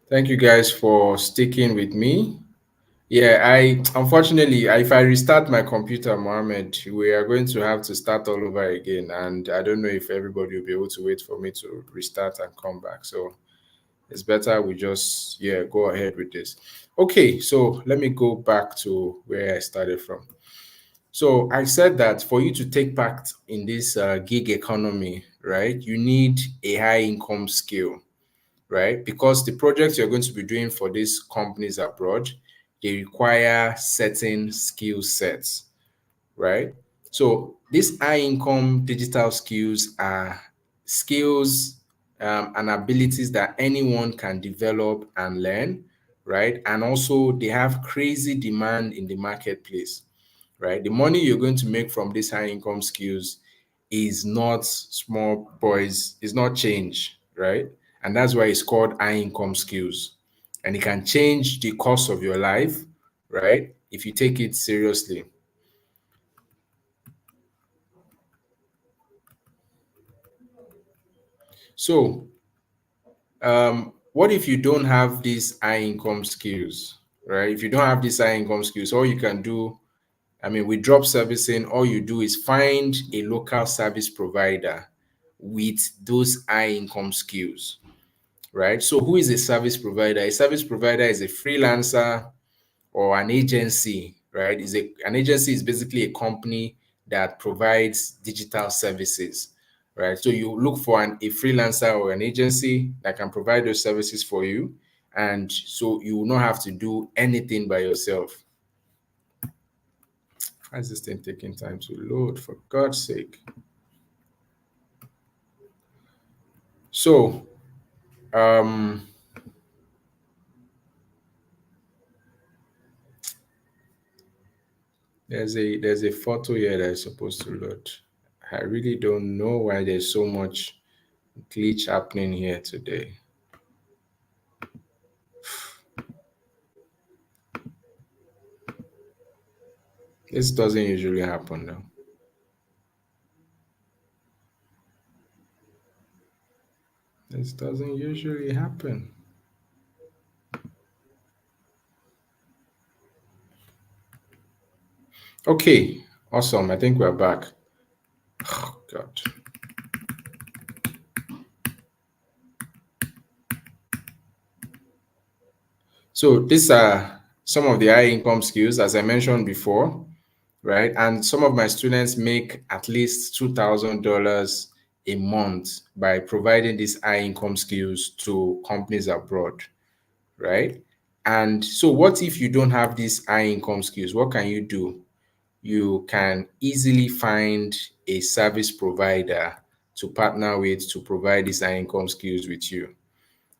Thank you guys for sticking with me. Yeah, unfortunately, if I restart my computer, Mohammed, we are going to have to start all over again. And I don't know if everybody will be able to wait for me to restart and come back. So it's better we just, go ahead with this. Okay, so let me go back to where I started from. So I said that for you to take part in this gig economy, right, you need a high income skill, right? Because the projects you're going to be doing for these companies abroad, they require certain skill sets, right? So these high income digital skills are skills and abilities that anyone can develop and learn, right? And also they have crazy demand in the marketplace, right? The money you're going to make from these high income skills is not small boys, it's not change, right? And that's why it's called high income skills. And it can change the course of your life, right? If you take it seriously. So, what if you don't have these high income skills, right? If you don't have these high income skills, all you can do, I mean, with drop servicing, all you do is find a local service provider with those high income skills, right? So, who is a service provider? A service provider is a freelancer or an agency, right? An agency is basically a company that provides digital services, right? So you look for a freelancer or an agency that can provide those services for you, and so you will not have to do anything by yourself. Why is this thing taking time to load? For God's sake! So um, there's a photo here that is supposed to load. I really don't know why there's so much glitch happening here today. This doesn't usually happen though. This doesn't usually happen. Okay, awesome. I think we're back. Oh, God. So these are some of the high income skills, as I mentioned before, right? And some of my students make at least $2,000 a month by providing these high income skills to companies abroad, right? And so, what if you don't have these high income skills? What can you do? You can easily find a service provider to partner with to provide these high income skills with you.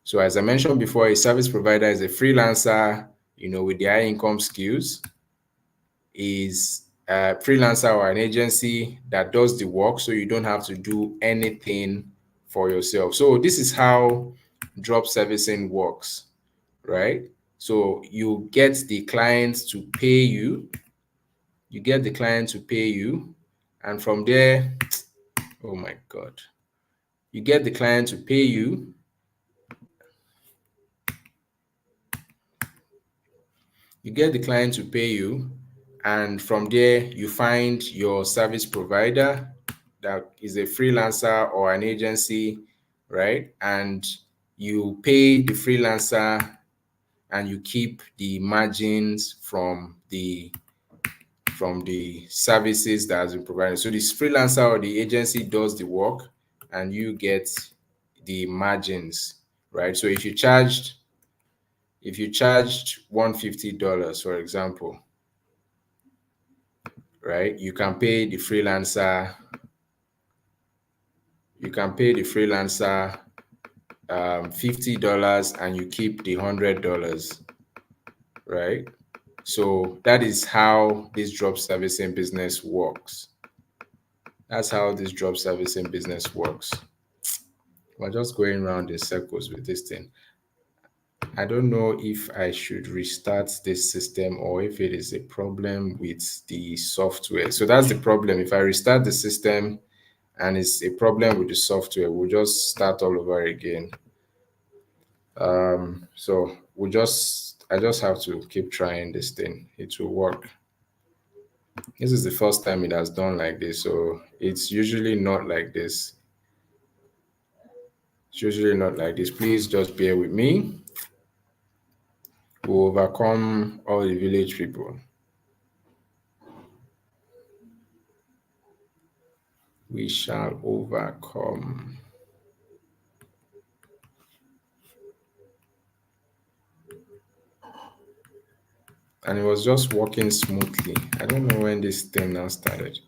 So, as I mentioned before, a service provider is a freelancer, with the high income skills, is a freelancer or an agency that does the work so you don't have to do anything for yourself. So, this is how drop servicing works, right? So, you get the client to pay you, and from there, oh my God, you get the client to pay you, you get the client to pay you, and from there, you find your service provider that is a freelancer or an agency, right? And you pay the freelancer and you keep the margins from the services that has been provided. So this freelancer or the agency does the work and you get the margins, right? So if you charged $150, for example, right, you can pay the freelancer $50 and you keep the $100, right? So that is how this drop servicing business works. That's how this drop servicing business works. We're just going around in circles with this thing. I don't know if I should restart this system or if it is a problem with the software. So that's the problem. If I restart the system and it's a problem with the software, we'll just start all over again. So I just have to keep trying this thing. It will work. This is the first time it has done like this, so it's usually not like this. It's usually not like this. Please just bear with me. We'll overcome all the village people. We shall overcome. and it was just working smoothly. I don't know when this thing now started.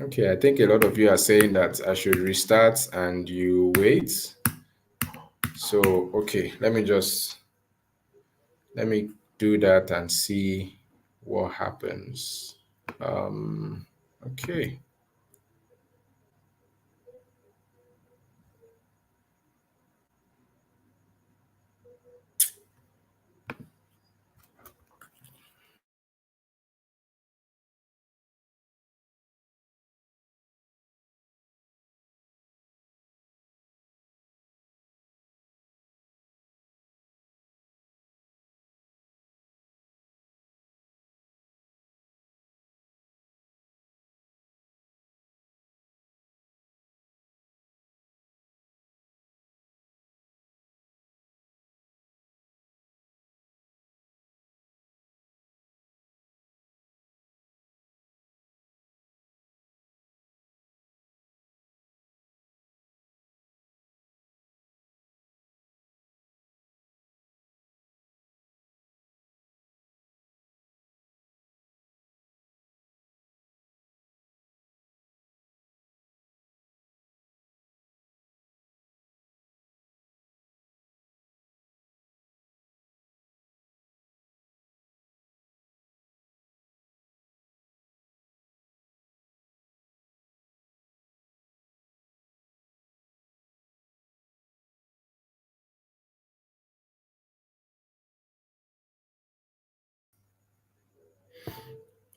Okay, I think a lot of you are saying that I should restart and you wait. So, okay, let me do that and see what happens. Okay.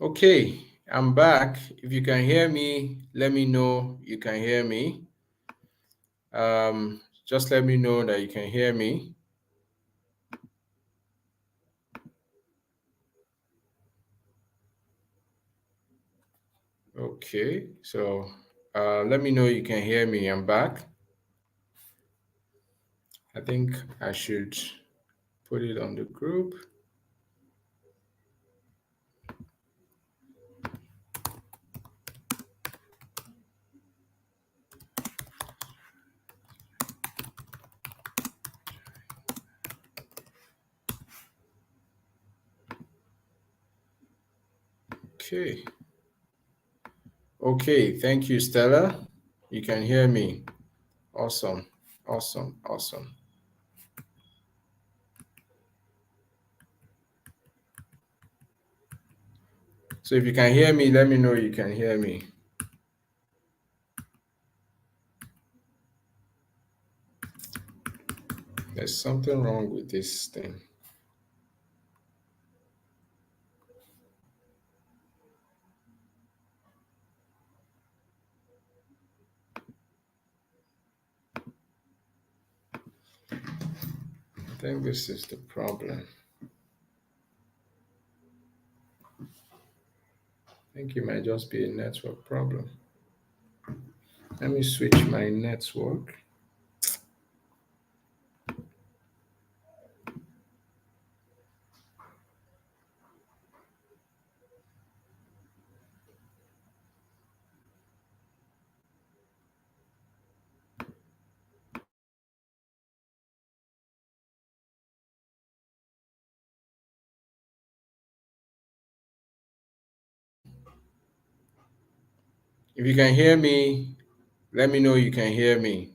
Okay, I'm back. If you can hear me, let me know you can hear me. Just let me know that you can hear me. Okay, so let me know you can hear me. I'm back. I think I should put it on the group. Okay. Okay, thank you, Stella. You can hear me. Awesome. Awesome. Awesome. So if you can hear me, let me know you can hear me. There's something wrong with this thing. I think this is the problem. I think it might just be a network problem. Let me switch my network. If you can hear me, let me know you can hear me.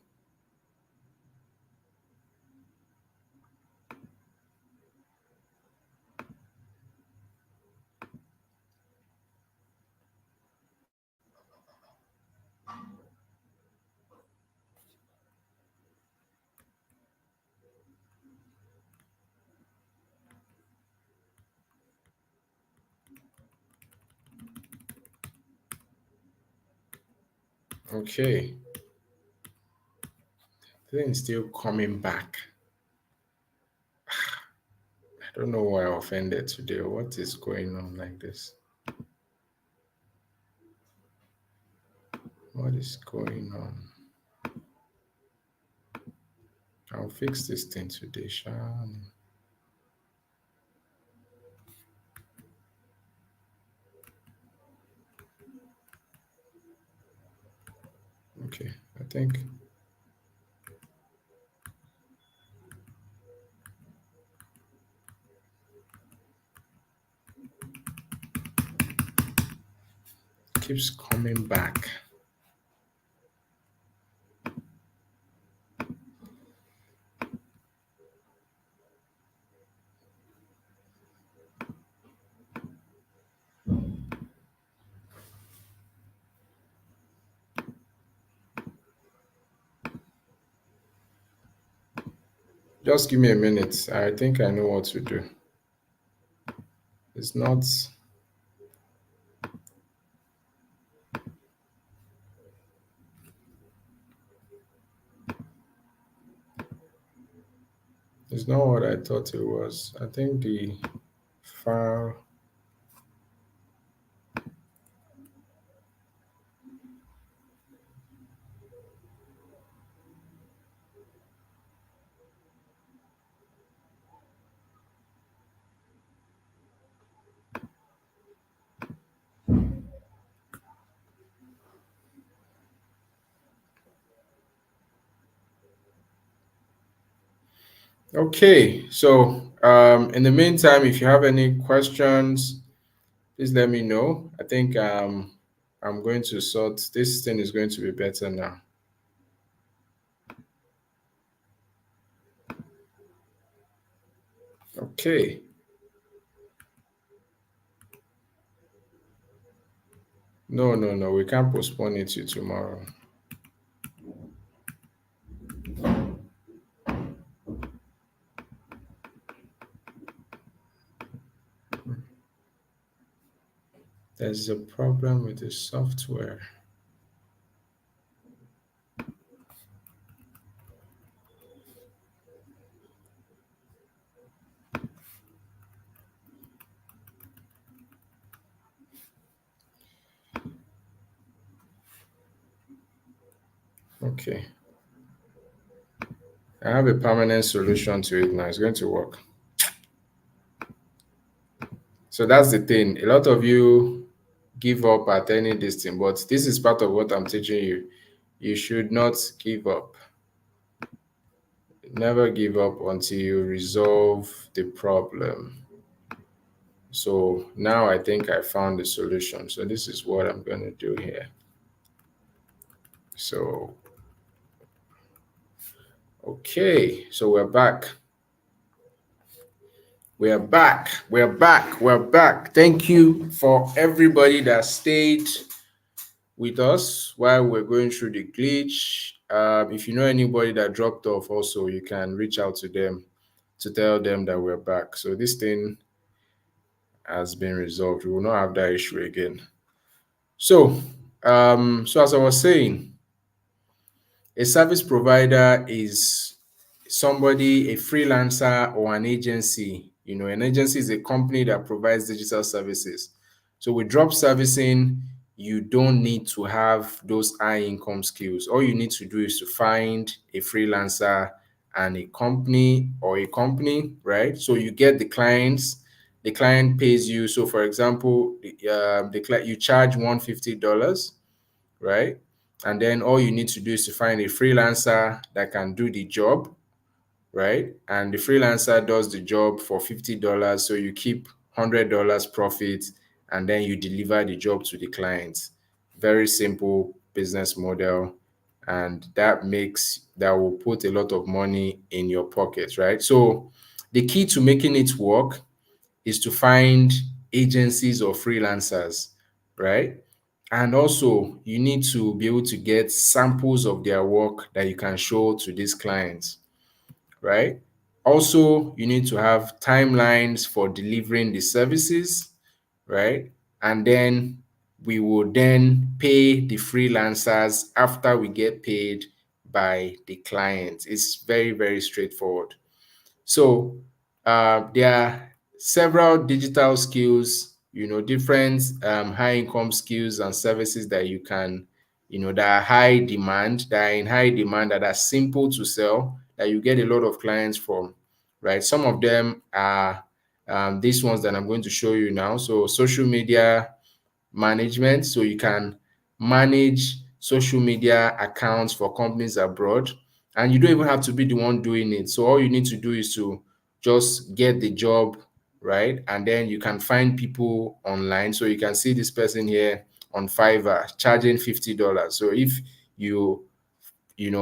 Okay. The thing is still coming back. I don't know why I offended today. What is going on like this? What is going on? I'll fix this thing today, Sean. Okay, I think keeps coming back. Just give me a minute. I think I know what to do. It's not. It's not what I thought it was. I think the file. Okay, so in the meantime, if you have any questions, please let me know. I think I'm going to sort this thing is going to be better now. Okay. No, no, no. We can't postpone it to tomorrow. There's a problem with the software. Okay. I have a permanent solution to it now. It's going to work. So that's the thing. A lot of you give up at any distance, but this is part of what I'm teaching you. You should not give up. Never give up until you resolve the problem. So now I think I found the solution. So this is what I'm going to do here. So, okay. So we're back. We're back. We're back. We're back. Thank you for everybody that stayed with us while we're going through the glitch. If you know anybody that dropped off, also you can reach out to them to tell them that we're back. So this thing has been resolved. We will not have that issue again. So as I was saying, a service provider is somebody, a freelancer or an agency. You know, an agency is a company that provides digital services. So with drop servicing, you don't need to have those high income skills. All you need to do is to find a freelancer and a company, right? So you get the clients, the client pays you. So for example, you charge $150, right? And then all you need to do is to find a freelancer that can do the job, right? And the freelancer does the job for $50. So you keep $100 profit and then you deliver the job to the client. Very simple business model. And that will put a lot of money in your pocket, right? So the key to making it work is to find agencies or freelancers, right? And also, you need to be able to get samples of their work that you can show to these clients, right? Also, you need to have timelines for delivering the services, right? And then we will then pay the freelancers after we get paid by the client. It's very, very straightforward. So there are several digital skills, you know, different high income skills and services that you can, you know, that are high demand, that are in high demand, that are simple to sell, that you get a lot of clients from, right? Some of them are these ones that I'm going to show you now. So social media management, so you can manage social media accounts for companies abroad, and you don't even have to be the one doing it. So all you need to do is to just get the job, right? And then you can find people online. So you can see this person here on Fiverr charging $50. So if you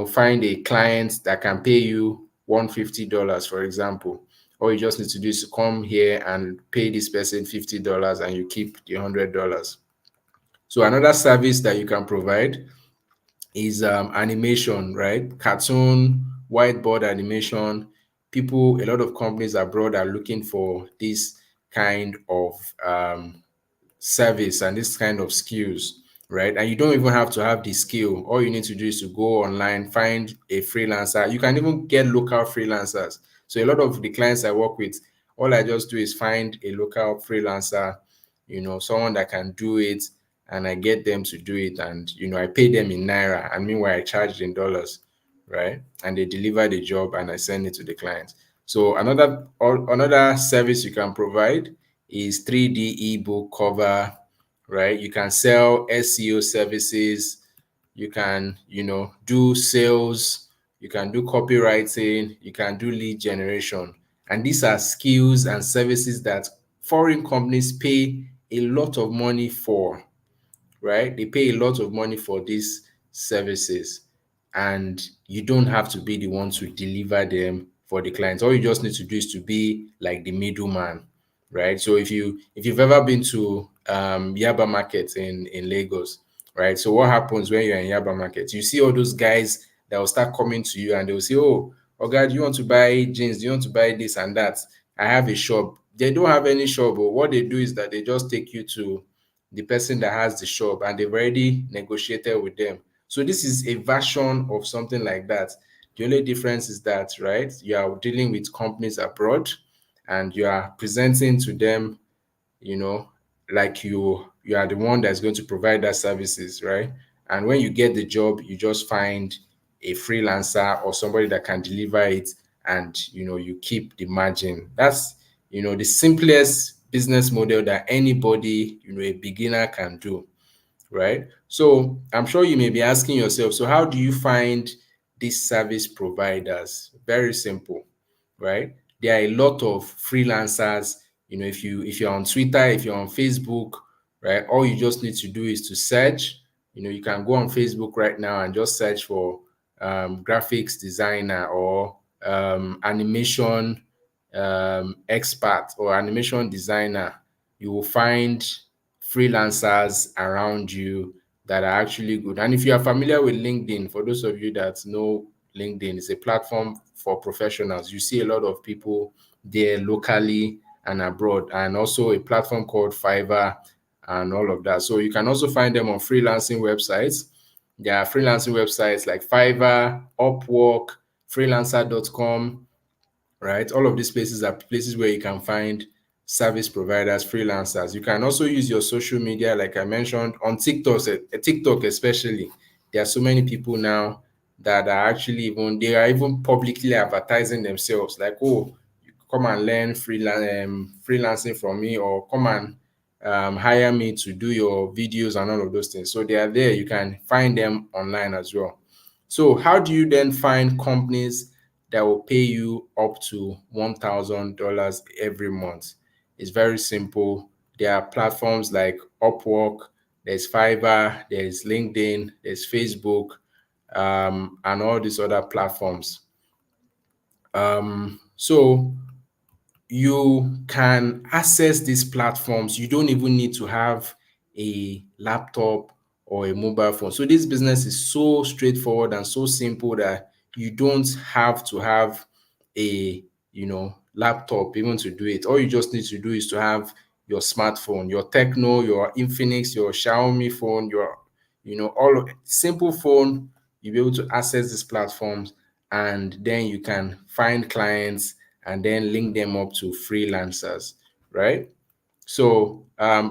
find a client that can pay you $150, for example, all you just need to do is to come here and pay this person $50 and you keep the $100. So another service that you can provide is animation, right? Cartoon, whiteboard animation. A lot of companies abroad are looking for this kind of service and this kind of skills, right? And you don't even have to have the skill. All you need to do is to go online, find a freelancer. You can even get local freelancers. So a lot of the clients I work with, all I just do is find a local freelancer, someone that can do it, and I get them to do it, and I pay them in naira, and meanwhile I charge in dollars, right? And they deliver the job and I send it to the client. So another service you can provide is 3D ebook cover, right? You can sell SEO services, you can, do sales, you can do copywriting, you can do lead generation. And these are skills and services that foreign companies pay a lot of money for, right? They pay a lot of money for these services, and you don't have to be the one to deliver them for the clients. All you just need to do is to be like the middleman, right? So if you've ever been to Yaba Market in Lagos, right? So what happens when you're in Yaba Market? You see all those guys that will start coming to you and they will say, "Oh, God, do you want to buy jeans? Do you want to buy this and that? I have a shop." They don't have any shop, but what they do is that they just take you to the person that has the shop and they've already negotiated with them. So this is a version of something like that. The only difference is that, right, you are dealing with companies abroad and you are presenting to them, you know, like you are the one that's going to provide that services, right? And when you get the job, you just find a freelancer or somebody that can deliver it, and you keep the margin. That's the simplest business model that anybody, a beginner can do, right? So I'm sure you may be asking yourself, so how do you find these service providers? Very simple, right? There are a lot of freelancers. If you're on Twitter, if you're on Facebook, right? All you just need to do is to search. You can go on Facebook right now and just search for graphics designer or animation expert or animation designer. You will find freelancers around you that are actually good. And if you are familiar with LinkedIn, for those of you that know LinkedIn, is a platform for professionals. You see a lot of people there locally and abroad, and also a platform called Fiverr and all of that. So you can also find them on freelancing websites. There are freelancing websites like Fiverr, Upwork, freelancer.com, right? All of these places are places where you can find service providers, freelancers. You can also use your social media, like I mentioned, on TikTok especially. There are so many people now that are actually even publicly advertising themselves, like, "Oh, you come and learn freelancing from me, or come and hire me to do your videos," and all of those things. So they are there. You can find them online as well. So how do you then find companies that will pay you up to $1,000 every month? It's very simple. There are platforms like Upwork, there's Fiverr, there's LinkedIn, there's Facebook, and all these other platforms. So you can access these platforms. You don't even need to have a laptop or a mobile phone. So this business is so straightforward and so simple that you don't have to have a laptop even to do it. All you just need to do is to have your smartphone, your Techno, your Infinix, your Xiaomi phone, your all of simple phone. You'll be able to access these platforms, and then you can find clients and then link them up to freelancers, right? So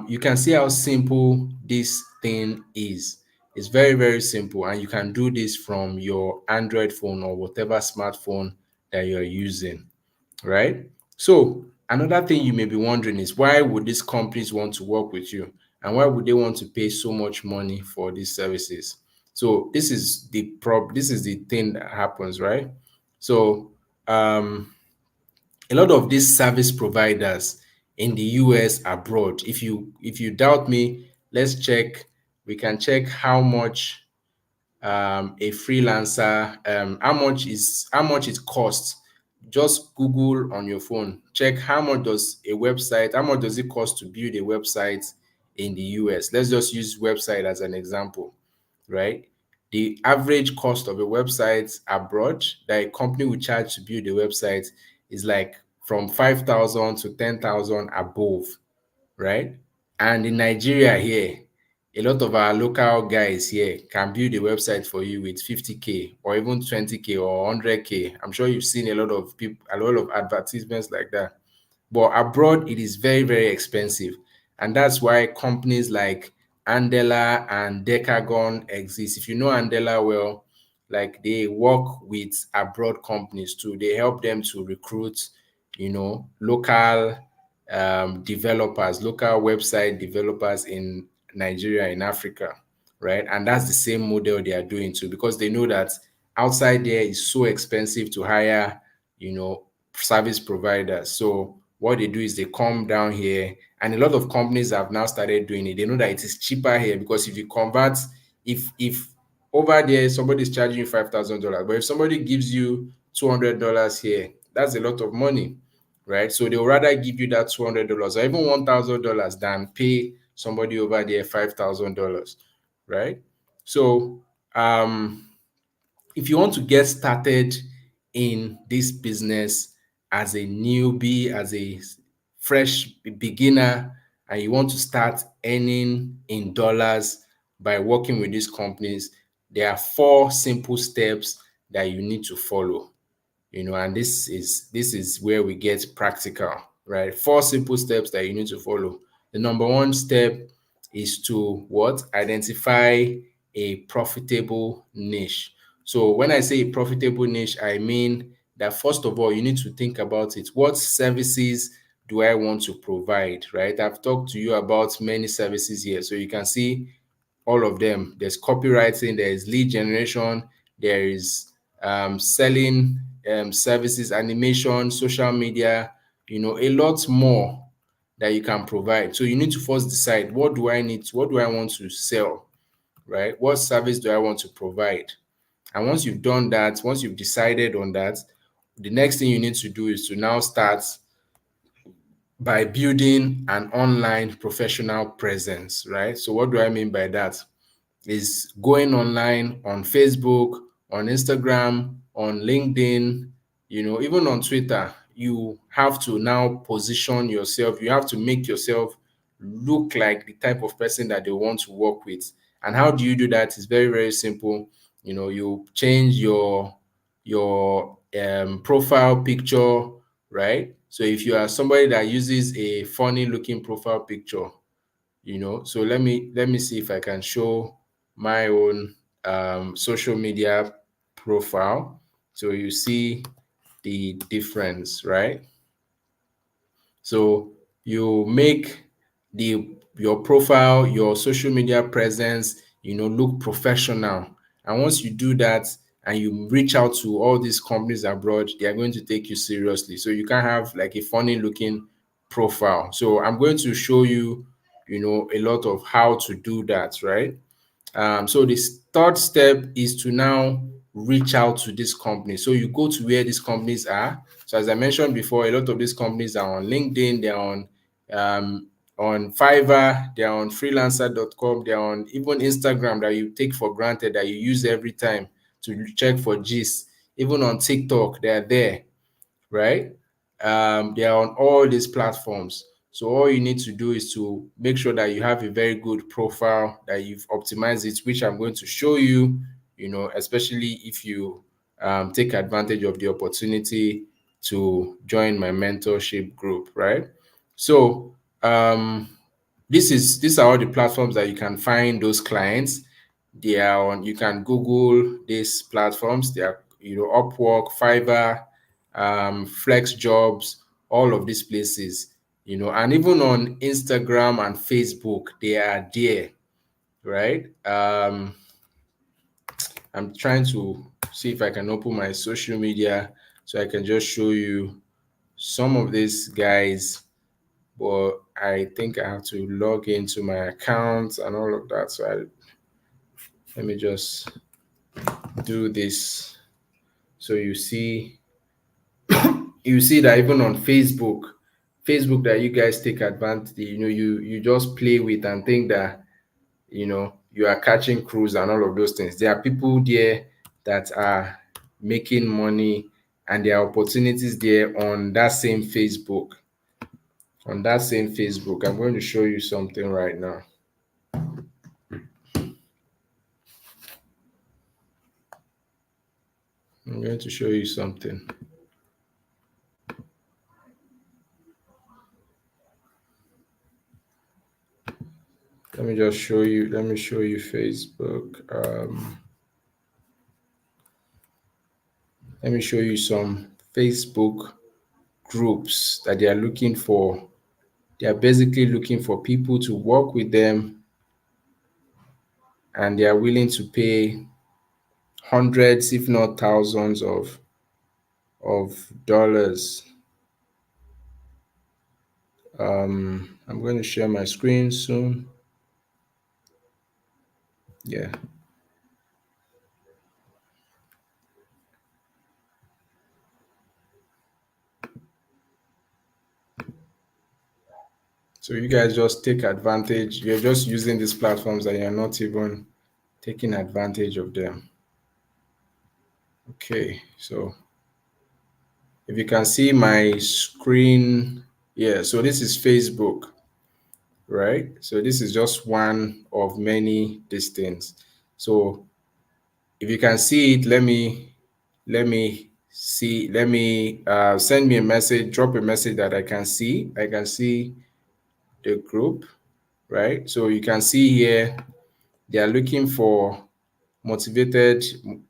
you can see how simple this thing is. It's very, very simple, and you can do this from your Android phone or whatever smartphone that you're using, right? So another thing you may be wondering is, why would these companies want to work with you, and why would they want to pay so much money for these services? So this is the thing that happens, right? So a lot of these service providers in the US abroad, if you doubt me, let's check we can check how much a freelancer, how much it costs. Just Google on your phone, check how much does a website, how much does it cost to build a website in the US. Let's just use website as an example, right? The average cost of a website abroad that a company will charge to build a website is like from 5,000 to 10,000 above, right? And in Nigeria here, a lot of our local guys here can build a website for you with 50K or even 20K or 100K. I'm sure you've seen a lot of people, a lot of advertisements like that. But abroad, it is very, very expensive. And that's why companies like Andela and Decagon exist. If you know Andela well, like they work with abroad companies too. They help them to recruit, local developers, local website developers in Nigeria, in Africa, right? And that's the same model they are doing too, because they know that outside there is so expensive to hire, service providers. So what they do is they come down here, and a lot of companies have now started doing it. They know that it is cheaper here because if you convert, if over there somebody's charging you $5,000, but if somebody gives you $200 here, that's a lot of money, right? So they'll rather give you that $200 or even $1,000 than pay somebody over there $5,000, right? So if you want to get started in this business as a newbie, as a fresh beginner, and you want to start earning in dollars by working with these companies, there are 4 simple steps that you need to follow. And this is where we get practical, right? 4 simple steps that you need to follow. The number one step is to what? Identify a profitable niche. So when I say a profitable niche, I mean that first of all, you need to think about it. What services do I want to provide, right? I've talked to you about many services here. So you can see all of them. There's copywriting, there is lead generation, there is selling services, animation, social media, a lot more that you can provide. So you need to first decide, what do I need? What do I want to sell, right? What service do I want to provide? And once you've done that, once you've decided on that, the next thing you need to do is to now start by building an online professional presence, right? So what do I mean by that? Is going online on Facebook, on Instagram, on LinkedIn, even on Twitter. You have to now position yourself. You have to make yourself look like the type of person that they want to work with. And how do you do that? It's very, very simple. You change your profile picture, right? So if you are somebody that uses a funny looking profile picture, so let me see if I can show my own social media profile, so you see the difference, right? So you make your profile, your social media presence, look professional. And once you do that and you reach out to all these companies abroad, they are going to take you seriously. So you can't have like a funny looking profile. So I'm going to show you, a lot of how to do that, right? So the third step is to now reach out to this company. So you go to where these companies are. So as I mentioned before, a lot of these companies are on LinkedIn, they're on Fiverr, they're on freelancer.com, they're on even Instagram that you take for granted, that you use every time to check for gist. Even on TikTok, they're there, right? They are on all these platforms. So all you need to do is to make sure that you have a very good profile, that you've optimized it, which I'm going to show you, especially if you take advantage of the opportunity to join my mentorship group, right? So these are all the platforms that you can find those clients. They are on, you can Google these platforms. They are, Upwork, Fiverr, Flex Jobs, all of these places, and even on Instagram and Facebook, they are there, right? I'm trying to see if I can open my social media so I can just show you some of these guys, but I think I have to log into my account and all of that. So Let me just do this. So you see that even on Facebook that you guys take advantage, you just play with and think that you are catching crews and all of those things. There are people there that are making money, and there are opportunities there on that same Facebook. On that same Facebook, I'm going to show you something right now. I'm going to show you something. Let me just show you. Let me show you Facebook. Let me show you some Facebook groups that they are looking for. They are basically looking for people to work with them, and they are willing to pay hundreds, if not thousands of dollars. I'm going to share my screen soon. Yeah. So you guys just take advantage. You're just using these platforms and you're not even taking advantage of them. Okay, so if you can see my screen, yeah, so this is Facebook, right? So this is just one of many things. So if you can see it, let me send me a message, drop a message that I can see. I can see the group, right? So you can see here they are looking for motivated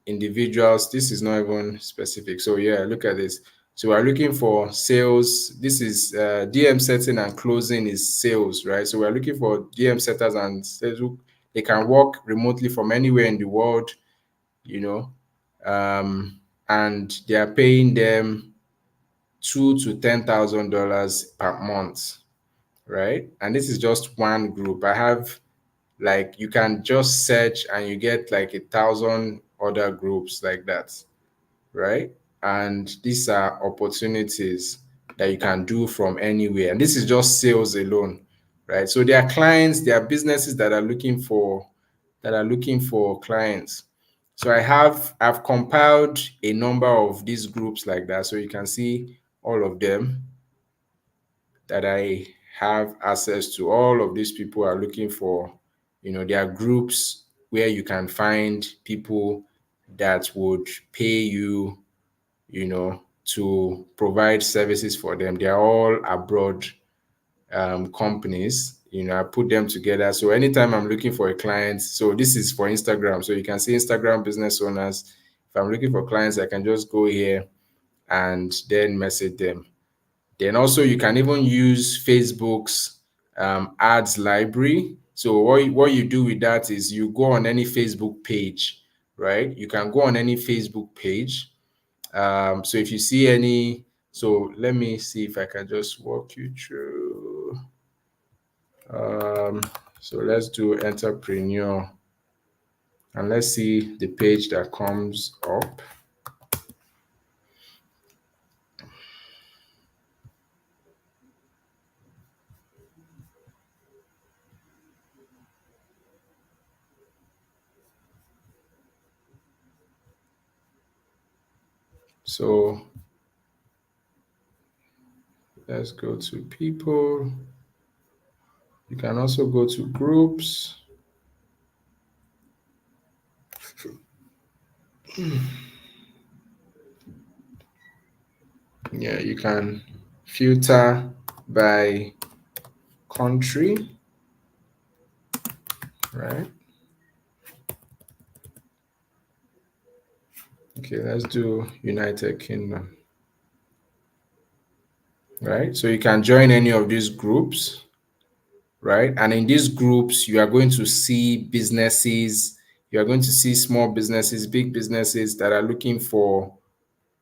individuals. This is not even specific. So yeah, look at this. So we're looking for sales. This is DM setting and closing is sales, right? So we're looking for DM setters and sales who they can work remotely from anywhere in the world, you know, and they are paying them $2,000 to $10,000 per month, right? And this is just one group. I have like you can just search and you get like 1,000 other groups like that, right? And these are opportunities that you can do from anywhere. And this is just sales alone, right? So there are clients, there are businesses that are looking for clients. So I've compiled a number of these groups like that. So you can see all of them that I have access to. All of these people are looking for, there are groups where you can find people that would pay you, to provide services for them. They are all abroad companies. I put them together. So anytime I'm looking for a client, so this is for Instagram. So you can see Instagram business owners. If I'm looking for clients, I can just go here and then message them. Then also you can even use Facebook's ads library. So what you do with that is you go on any Facebook page, right? You can go on any Facebook page. So if you see any, so let me see if I can just walk you through. So let's do entrepreneur, and let's see the page that comes up. So let's go to people. You can also go to groups. Yeah, you can filter by country, right? Okay, let's do United Kingdom, right? So you can join any of these groups, right? And in these groups, you are going to see businesses, you are going to see small businesses, big businesses that are looking for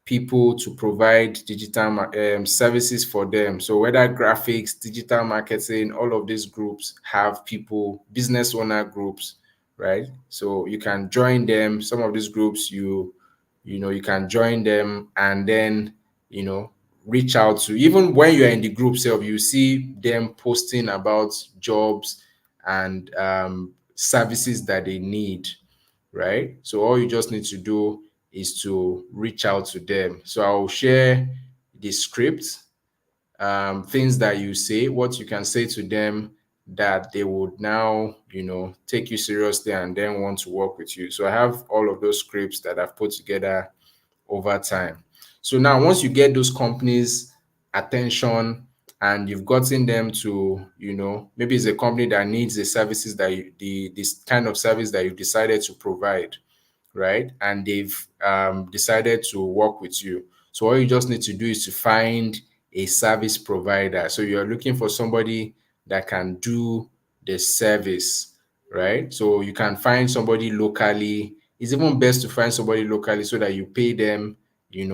people to provide digital services for them. So whether graphics, digital marketing, all of these groups have people, business owner groups, right? So you can join them. Some of these groups, you can join them, and then you know reach out to, even when you're in the group self, you see them posting about jobs and services that they need, right? So all you just need to do is to reach out to them. So I'll share the script, things that you say, what you can say to them that they would now, take you seriously and then want to work with you. So I have all of those scripts that I've put together over time. So now, once you get those companies' attention and you've gotten them to, maybe it's a company that needs the services that this kind of service that you've decided to provide, right? And they've decided to work with you. So all you just need to do is to find a service provider. So you're looking for somebody that can do the service, right? So you can find somebody locally. It's even best to find somebody locally so that you pay them, in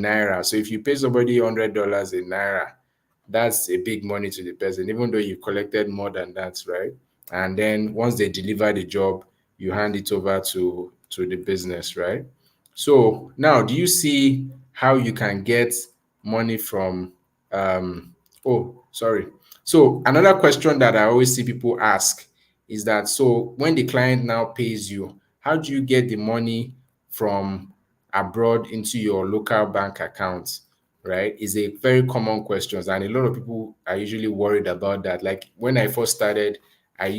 naira. So if you pay somebody $100 in naira, that's a big money to the person, even though you collected more than that, right? And then once they deliver the job, you hand it over to the business, right? So now, do you see how you can get money from? Oh, sorry. So another question that I always see people ask is that, so when the client now pays you, how do you get the money from abroad into your local bank account? Right, is a very common question, and a lot of people are usually worried about that. Like when I first started, I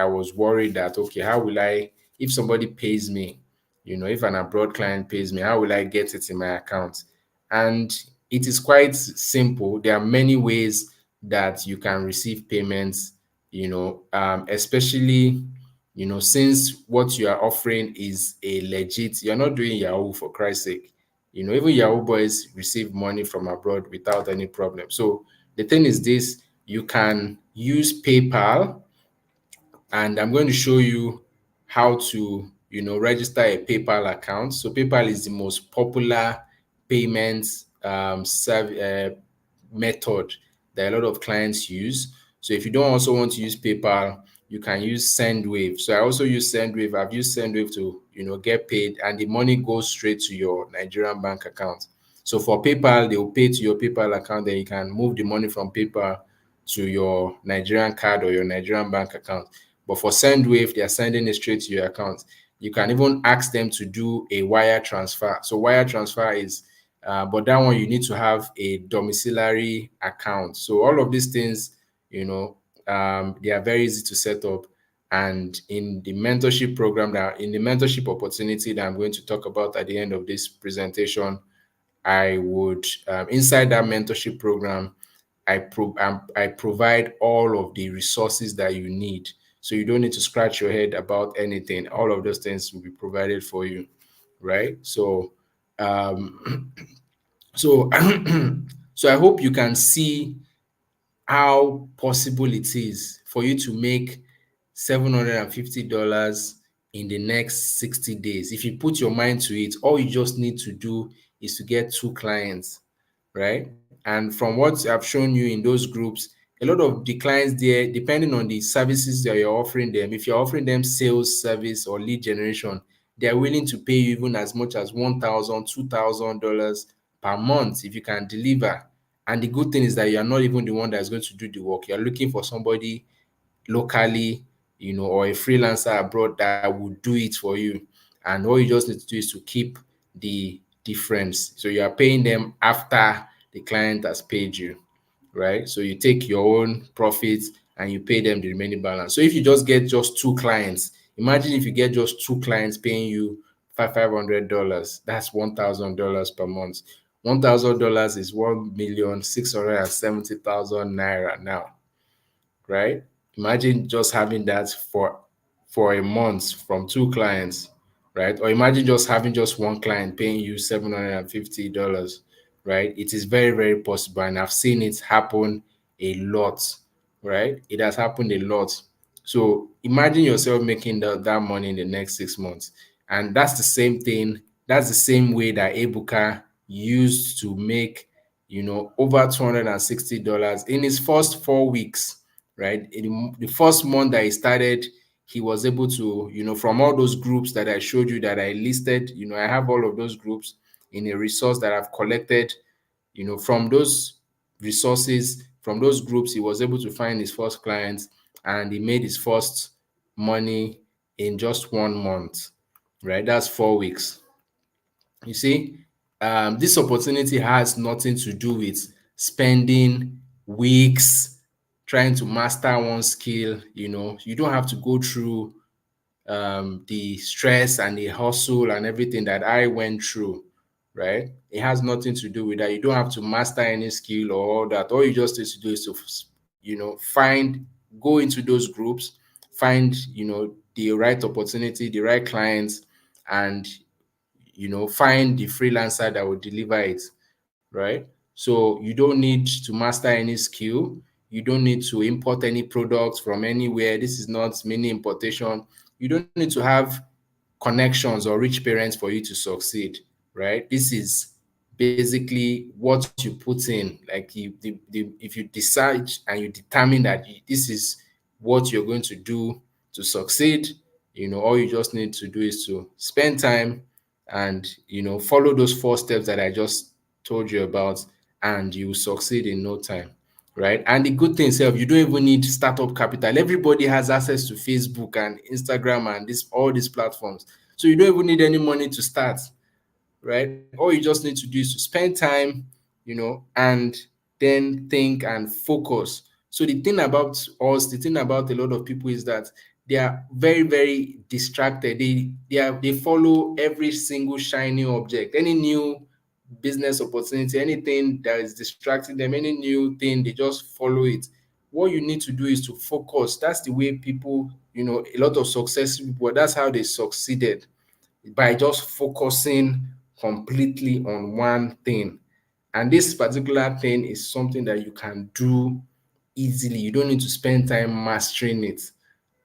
was worried that, okay, how will I, if somebody pays me, if an abroad client pays me, how will I get it in my account? And it is quite simple. There are many ways that you can receive payments, especially, since what you are offering is a legit, you're not doing Yahoo, for Christ's sake. Even Yahoo boys receive money from abroad without any problem. So the thing is this, you can use PayPal, and I'm going to show you how to, register a PayPal account. So PayPal is the most popular payment method that a lot of clients use. So if you don't also want to use PayPal, you can use SendWave. So I also use SendWave. I've used SendWave to, get paid, and the money goes straight to your Nigerian bank account. So for PayPal, they will pay to your PayPal account, then you can move the money from PayPal to your Nigerian card or your Nigerian bank account. But for SendWave, they are sending it straight to your account. You can even ask them to do a wire transfer. So wire transfer is, but that one you need to have a domiciliary account. So all of these things, they are very easy to set up. And in the mentorship program, in the mentorship opportunity that I'm going to talk about at the end of this presentation, I would, inside that mentorship program, I provide all of the resources that you need. So you don't need to scratch your head about anything. All of those things will be provided for you, right? So, so, so I hope you can see how possible it is for you to make $750 in the next 60 days. If you put your mind to it, all you just need to do is to get 2 clients, right? And from what I've shown you in those groups, a lot of the clients there, depending on the services that you're offering them, if you're offering them sales service or lead generation, they're willing to pay you even as much as $1,000, $2,000 per month if you can deliver. And the good thing is that you're not even the one that's going to do the work. You're looking for somebody locally, or a freelancer abroad that will do it for you. And all you just need to do is to keep the difference. So you are paying them after the client has paid you, right? So you take your own profits and you pay them the remaining balance. So if you just get just 2 clients, imagine if you get just 2 clients paying you $500, that's $1,000 per month. $1,000 is 1,670,000 naira now, right? Imagine just having that for a month from 2 clients, right? Or imagine just having just one client paying you $750, right? It is very, very possible, and I've seen it happen a lot, right? It has happened a lot. So imagine yourself making that money in the next 6 months. And that's the same thing. That's the same way that Ebuka used to make, over $260 in his first 4 weeks, right? In the first month that he started, he was able to, from all those groups that I showed you that I listed, I have all of those groups in a resource that I've collected, from those resources, from those groups, he was able to find his first clients and he made his first money in just 1 month, right? That's 4 weeks. You see, this opportunity has nothing to do with spending weeks trying to master one skill. You don't have to go through the stress and the hustle and everything that I went through, right? It has nothing to do with that. You don't have to master any skill or all that. All you just need to do is to, go into those groups, find, the right opportunity, the right clients, and, find the freelancer that will deliver it, right? So you don't need to master any skill. You don't need to import any products from anywhere. This is not mini importation. You don't need to have connections or rich parents for you to succeed, right? This is basically what you put in. Like if you decide and you determine that this is what you're going to do to succeed, all you just need to do is to spend time and follow those 4 steps that I just told you about, and you will succeed in no time, right? And the good thing self, you don't even need startup capital. Everybody has access to Facebook and Instagram and all these platforms. So you don't even need any money to start, right? All you just need to do is to spend time, and then think and focus. So the thing about a lot of people is that they are very, very distracted. They follow every single shiny object, any new business opportunity, anything that is distracting them, any new thing, they just follow it. What you need to do is to focus. That's the way people, a lot of successful people, that's how they succeeded, by just focusing completely on one thing. And this particular thing is something that you can do easily. You don't need to spend time mastering it,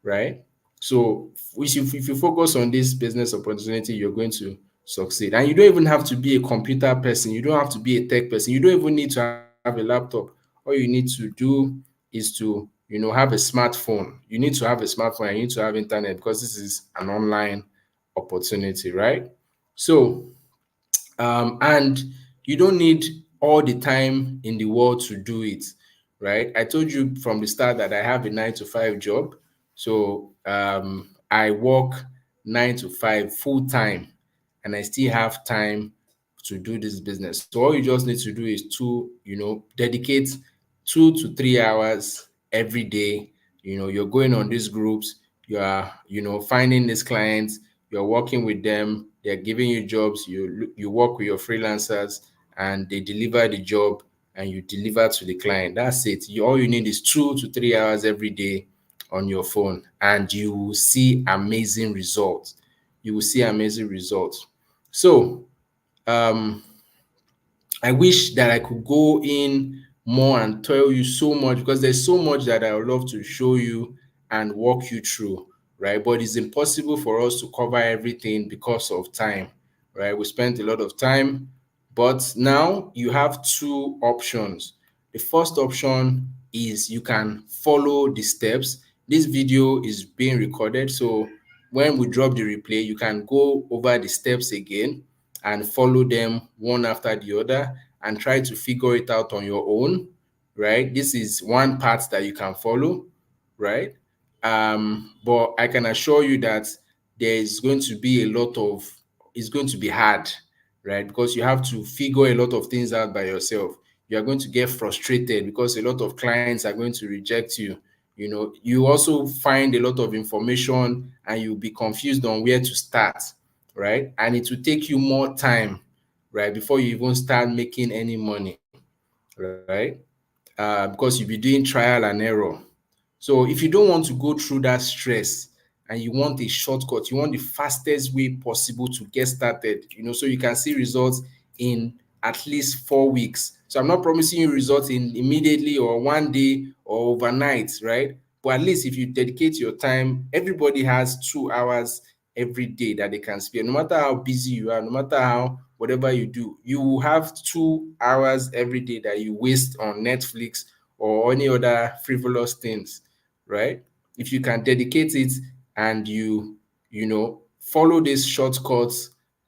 right? So if you focus on this business opportunity, you're going to succeed. And you don't even have to be a computer person. You don't have to be a tech person. You don't even need to have a laptop. All you need to do is to, have a smartphone. You need to have a smartphone and you need to have internet, because this is an online opportunity, right? So and you don't need all the time in the world to do it, right? I told you from the start that I have a 9 to 5 job. So I work 9 to 5 full time, and I still have time to do this business. So all you just need to do is to, dedicate 2 to 3 hours every day. You're going on these groups, you are, finding these clients, you're working with them, they're giving you jobs, you work with your freelancers and they deliver the job and you deliver to the client. That's it. All you need is 2 to 3 hours every day on your phone, and you will see amazing results. You will see amazing results. So um I wish that I could go in more and tell you so much, because there's so much that I would love to show you and walk you through, right? But it's impossible for us to cover everything because of time, right? We spent a lot of time, but now you have 2 options. The first option is you can follow the steps. This video is being recorded, so when we drop the replay, you can go over the steps again and follow them one after the other and try to figure it out on your own, right? This is one part that you can follow, right? But I can assure you that there is going to be it's going to be hard, right? Because you have to figure a lot of things out by yourself. You are going to get frustrated because a lot of clients are going to reject you. You also find a lot of information and you'll be confused on where to start, right? And it will take you more time, right, before you even start making any money, right? Because you'll be doing trial and error. So if you don't want to go through that stress and you want a shortcut, you want the fastest way possible to get started, so you can see results in at least 4 weeks. So I'm not promising you results in immediately or one day or overnight, right? But at least if you dedicate your time, everybody has 2 hours every day that they can spare. No matter how busy you are, no matter how whatever you do, you will have 2 hours every day that you waste on Netflix or any other frivolous things, right? If you can dedicate it and follow this shortcut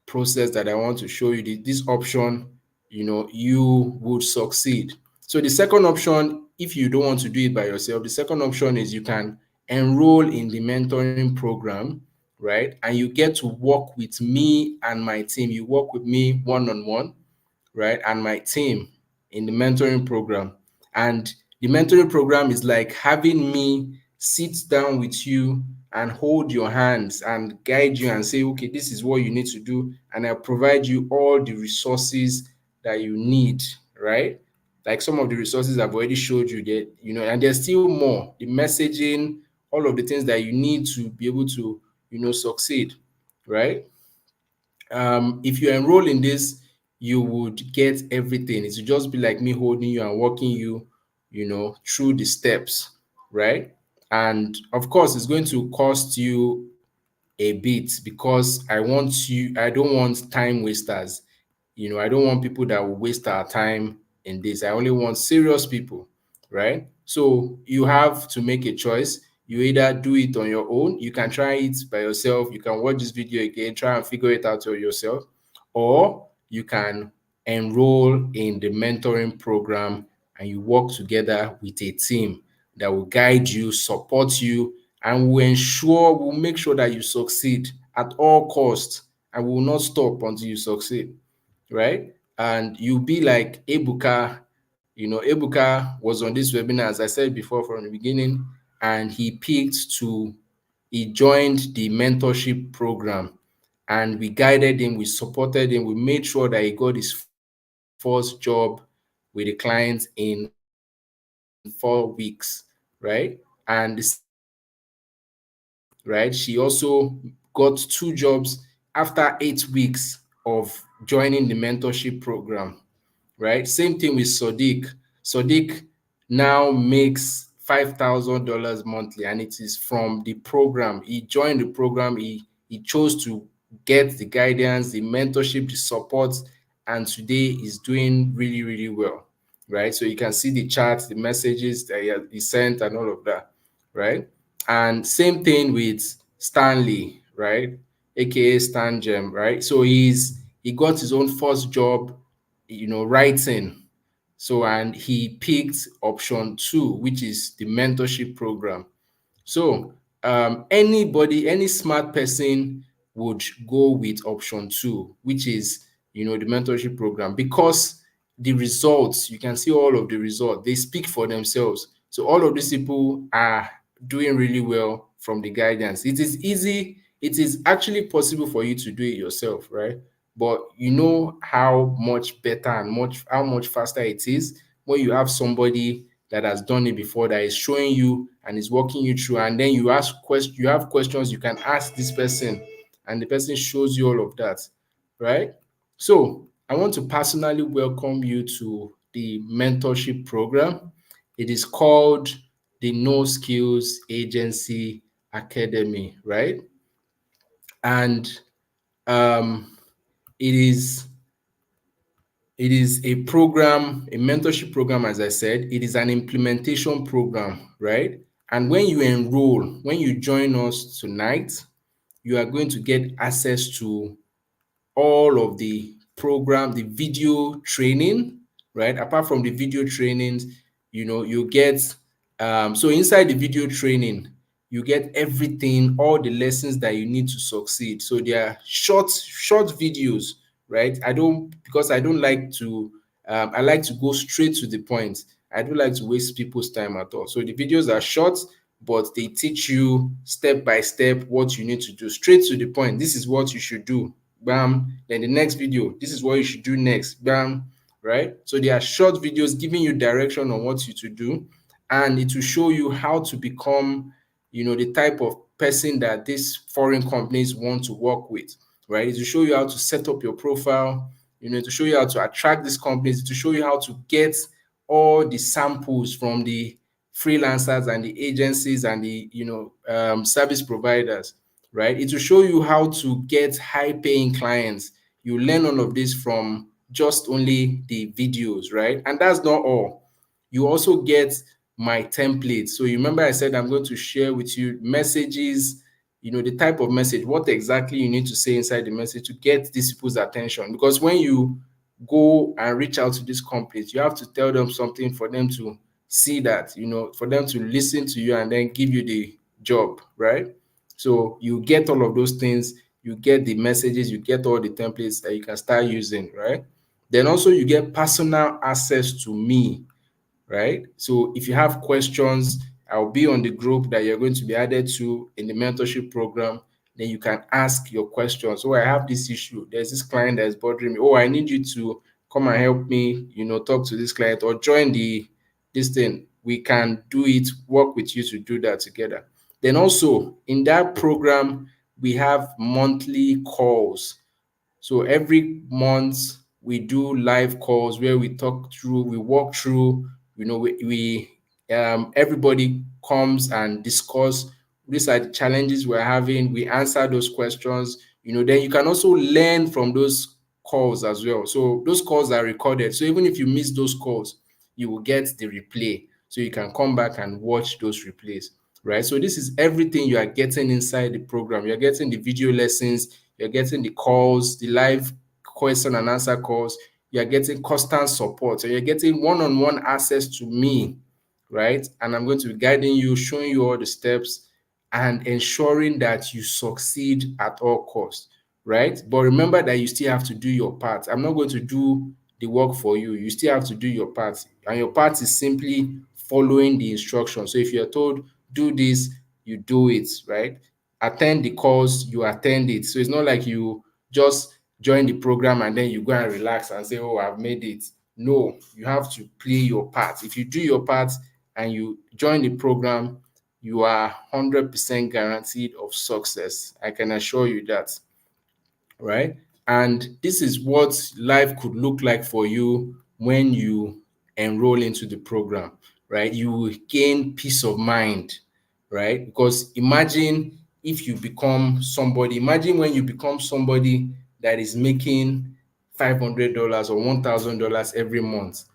process that I want to show you, this option, you would succeed. So the second option, if you don't want to do it by yourself, the second option is you can enroll in the mentoring program, right? And you get to work with me and my team. You work with me one-on-one, right? And my team in the mentoring program. And the mentoring program is like having me sit down with you and hold your hands and guide you and say, okay, this is what you need to do. And I provide you all the resources that you need, right? Like some of the resources I've already showed you that, and there's still more, the messaging, all of the things that you need to be able to, succeed, right? If you enroll in this, you would get everything. It would just be like me holding you and walking you, through the steps, right? And of course, it's going to cost you a bit because I don't want time wasters. I don't want people that will waste our time in this. I only want serious people, right? So you have to make a choice. You either do it on your own, you can try it by yourself, you can watch this video again, try and figure it out yourself, or you can enroll in the mentoring program and you work together with a team that will guide you, support you, and will make sure that you succeed at all costs and will not stop until you succeed, right? And you'll be like Ebuka. Ebuka was on this webinar, as I said before from the beginning, and he joined the mentorship program, and we guided him, we supported him, we made sure that he got his first job with the clients in 4 weeks, right? And the same thing with Stanley, right? She also got 2 jobs after 8 weeks of joining the mentorship program, right? Same thing with Sadiq. Sadiq now makes $5,000 monthly, and it is from the program. He joined the program. He chose to get the guidance, the mentorship, the support, and today is doing really, really well, right? So you can see the charts, the messages that he sent, and all of that, right? And same thing with Stanley, right? AKA Stan Gem, right? So he got his own first job, writing. So, and he picked option 2, which is the mentorship program. So, any smart person would go with option 2, which is, the mentorship program, because the results, you can see all of the results, they speak for themselves. So all of these people are doing really well from the guidance. It is easy. It is actually possible for you to do it yourself, right? But you know how much better and how much faster it is when you have somebody that has done it before, that is showing you and is walking you through, and then you have questions you can ask this person, and the person shows you all of that, right? So I want to personally welcome you to the mentorship program. It is called the No Skills Agency Academy, right? And um, it is a program, a mentorship program. As I said, it is an implementation program, right? And when you enroll, when you join us tonight, you are going to get access to all of the program, the video training, right? Apart from the video trainings, you get so inside the video training, you get everything, all the lessons that you need to succeed. So they are short videos, right? I don't like to I like to go straight to the point. I don't like to waste people's time at all. So the videos are short, but they teach you step by step what you need to do, straight to the point. This is what you should do, bam. Then the next video, this is what you should do next, bam, right? So they are short videos giving you direction on what you to do, and it will show you how to become, the type of person that these foreign companies want to work with, right? It will show you how to set up your profile, to show you how to attract these companies, to show you how to get all the samples from the freelancers and the agencies and the service providers, right? It will show you how to get high paying clients. You learn all of this from just only the videos, right? And that's not all. You also get my template. So you remember I said I'm going to share with you messages, the type of message, what exactly you need to say inside the message to get these people's attention. Because when you go and reach out to these companies, you have to tell them something for them to see that, for them to listen to you and then give you the job, right? So you get all of those things, you get the messages, you get all the templates that you can start using, right? Then also you get personal access to me, right? So if you have questions, I'll be on the group that you're going to be added to in the mentorship program. Then you can ask your questions. Oh, I have this issue. There's this client that is bothering me. Oh, I need you to come and help me, talk to this client or join this thing. We can do it, work with you to do that together. Then also in that program, we have monthly calls. So every month we do live calls where we walk through, everybody comes and discuss. These are the challenges we're having. We answer those questions. Then you can also learn from those calls as well. So those calls are recorded. So even if you miss those calls, you will get the replay. So you can come back and watch those replays, right? So this is everything you are getting inside the program. You're getting the video lessons, you're getting the calls, the live question and answer calls, you're getting constant support. So you're getting one-on-one access to me, right? And I'm going to be guiding you, showing you all the steps and ensuring that you succeed at all costs, right? But remember that you still have to do your part. I'm not going to do the work for you. You still have to do your part. And your part is simply following the instructions. So if you're told, do this, you do it, right? Attend the calls, you attend it. So it's not like you just join the program and then you go and relax and say, oh, I've made it. No, you have to play your part. If you do your part and you join the program, you are 100% guaranteed of success. I can assure you that, right? And this is what life could look like for you when you enroll into the program, right? You will gain peace of mind, right? Because imagine if you become somebody, imagine when you become somebody that is making $500 or $1,000 every month,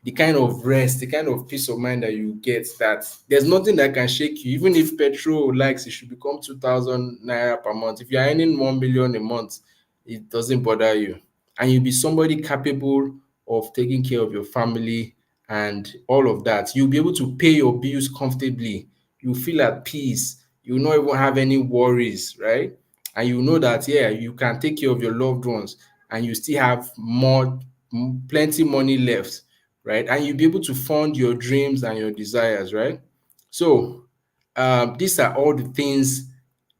the kind of rest, the kind of peace of mind that you get, that there's nothing that can shake you. Even if petrol likes, it should become 2,000 naira per month. If you're earning 1 million a month, it doesn't bother you. And you'll be somebody capable of taking care of your family and all of that. You'll be able to pay your bills comfortably. You feel at peace. You will not even have any worries, right? And you know that, yeah, you can take care of your loved ones and you still have plenty money left, right? And you'll be able to fund your dreams and your desires, right? So these are all the things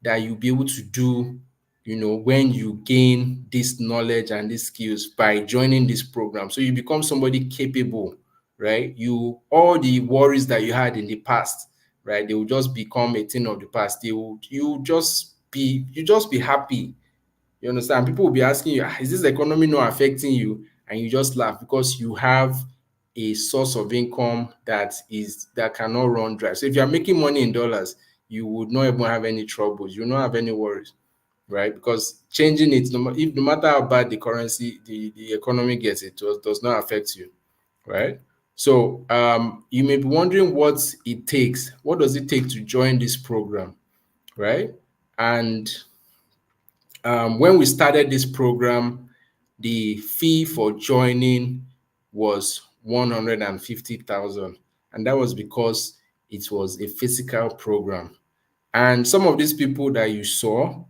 that you'll be able to do, when you gain this knowledge and these skills by joining this program. So you become somebody capable, right? All the worries that you had in the past, right? They will just become a thing of the past. You just be happy. You understand? People will be asking you, is this economy not affecting you? And you just laugh because you have a source of income that cannot run dry. So if you're making money in dollars, you would not even have any troubles. You will not have any worries, right? Because changing it, no matter how bad the currency, the economy gets, it does not affect you, right? So you may be wondering what it takes. What does it take to join this program, right? And when we started this program, the fee for joining was 150,000, and that was because it was a physical program. And some of these people that you saw,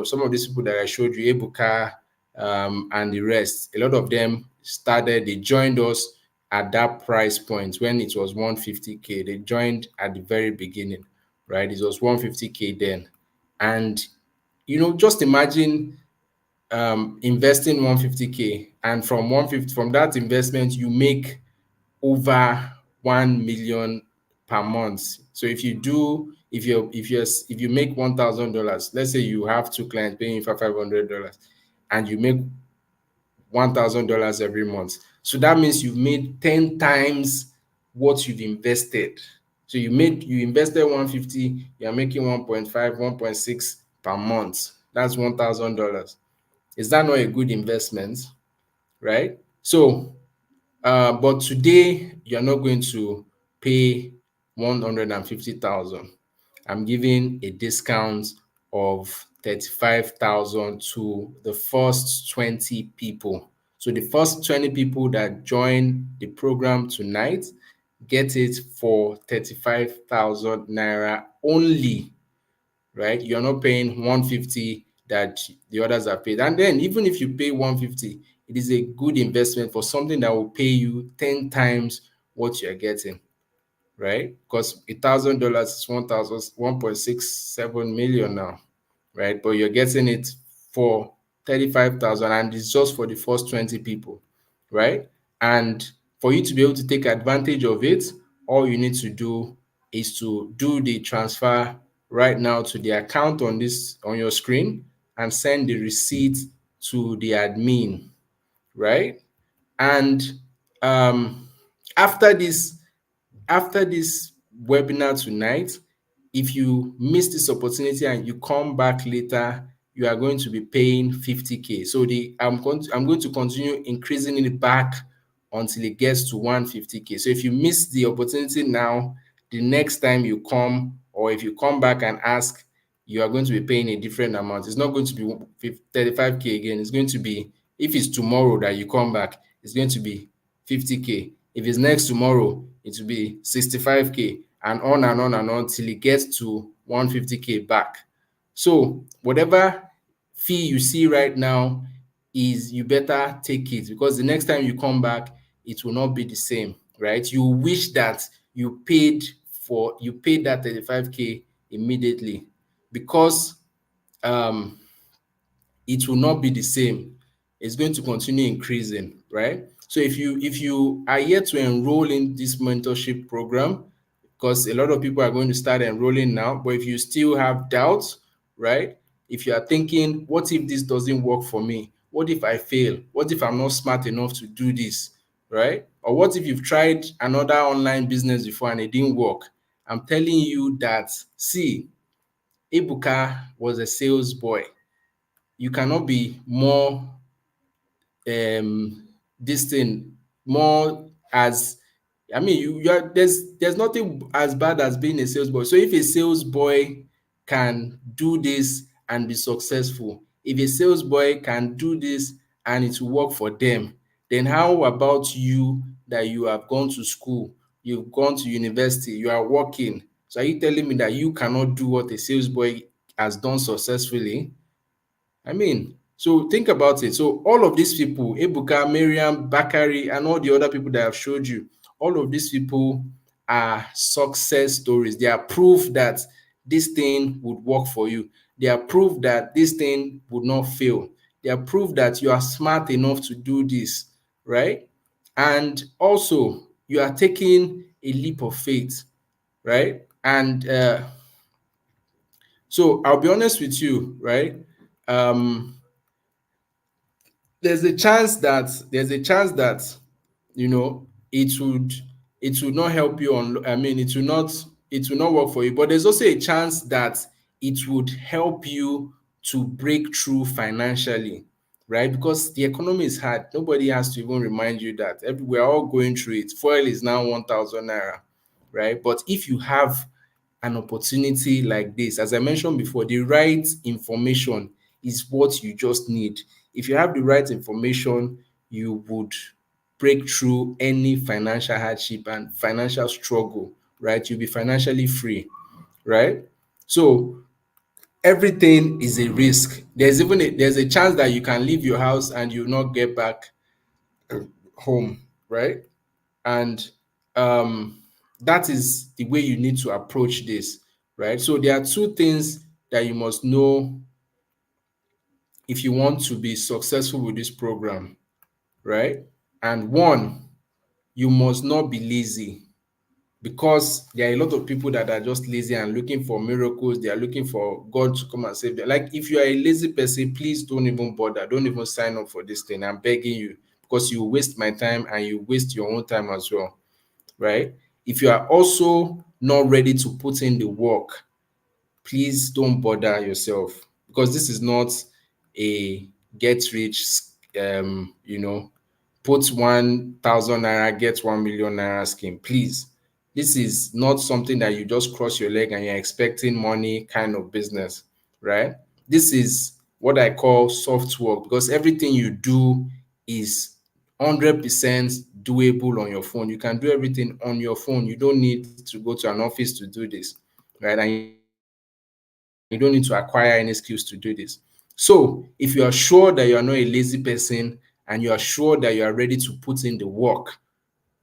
some of these people that I showed you, Ebuka, and the rest, a lot of them they joined us at that price point when it was 150K. They joined at the very beginning, right? It was 150K then. And just imagine investing 150K, and from that investment you make over 1 million per month. So if you make $1,000, let's say you have two clients paying you for $500 and you make $1,000 every month. So that means you've made 10 times what you've invested. So you invested 150, you're making 1.5, 1.6 per month. That's $1,000. Is that not a good investment? Right? So, but today you're not going to pay 150,000. I'm giving a discount of 35,000 to the first 20 people. So the first 20 people that join the program tonight get it for 35,000 naira only, right? You're not paying 150 that the others are paid. And then even if you pay 150, it is a good investment for something that will pay you 10 times what you're getting, right? Because $1,000 is 1.67 million now, right? But you're getting it for 35,000 and it's just for the first 20 people, right? And for you to be able to take advantage of it, all you need to do is to do the transfer right now to the account on your screen and send the receipt to the admin, right? And um, after this webinar tonight, if you miss this opportunity and you come back later, you are going to be paying 50K. So I'm going to continue increasing it back until it gets to 150K. So if you miss the opportunity now, the next time you come, or if you come back and ask, you are going to be paying a different amount. It's not going to be 35K again. It's going to be, if it's tomorrow that you come back, it's going to be 50K. If it's next tomorrow, it will be 65K, and on and on and on till it gets to 150K back. So whatever fee you see right now, is you better take it, because the next time you come back, it will not be the same, right? You wish that you paid that 35K immediately, because um it will not be the same. It's going to continue increasing, right? So if you are yet to enroll in this mentorship program, because a lot of people are going to start enrolling now, but if you still have doubts, right? If you are thinking, what if this doesn't work for me? What if I fail? What if I'm not smart enough to do this, right? Or what if you've tried another online business before and it didn't work? I'm telling you that, see, Ebuka was a sales boy. You cannot be more this thing more as, I mean, you are, there's nothing as bad as being a sales boy. So if a sales boy can do this and be successful, if a sales boy can do this and it will work for them, then how about you, that you have gone to school, you've gone to university, you are working? So are you telling me that you cannot do what a sales boy has done successfully? I mean, so think about it. So all of these people, Ebuka, Miriam, Bakari, and all the other people that I've showed you, all of these people are success stories. They are proof that this thing would work for you. They are proof that this thing would not fail. They are proof that you are smart enough to do this, right? And also, you are taking a leap of faith, right? And so I'll be honest with you, right? Um, there's a chance that you know it would not help you on, I mean, it will not work for you, but there's also a chance that it would help you to break through financially, right? Because the economy is hard. Nobody has to even remind you that. We're all going through it. Fuel is now 1,000 naira, right? But if you have an opportunity like this, as I mentioned before, the right information is what you just need. If you have the right information, you would break through any financial hardship and financial struggle, right? You'll be financially free, right? So everything is a risk. There's a chance that you can leave your house and you'll not get back home, right? And that is the way you need to approach this, right? So there are two things that you must know if you want to be successful with this program, right? And one, you must not be lazy, because there are a lot of people that are just lazy and looking for miracles. They are looking for God to come and save them. Like, if you are a lazy person, please don't even bother. Don't even sign up for this thing. I'm begging you, because you waste my time and you waste your own time as well, right? If you are also not ready to put in the work, please don't bother yourself, because this is not a get rich, put 1,000 naira, get 1 million naira scheme. Please, this is not something that you just cross your leg and you're expecting money kind of business, right? This is what I call soft work, because everything you do is 100% doable on your phone. You can do everything on your phone. You don't need to go to an office to do this, right? And you don't need to acquire any skills to do this. So if you are sure that you are not a lazy person and you are sure that you are ready to put in the work,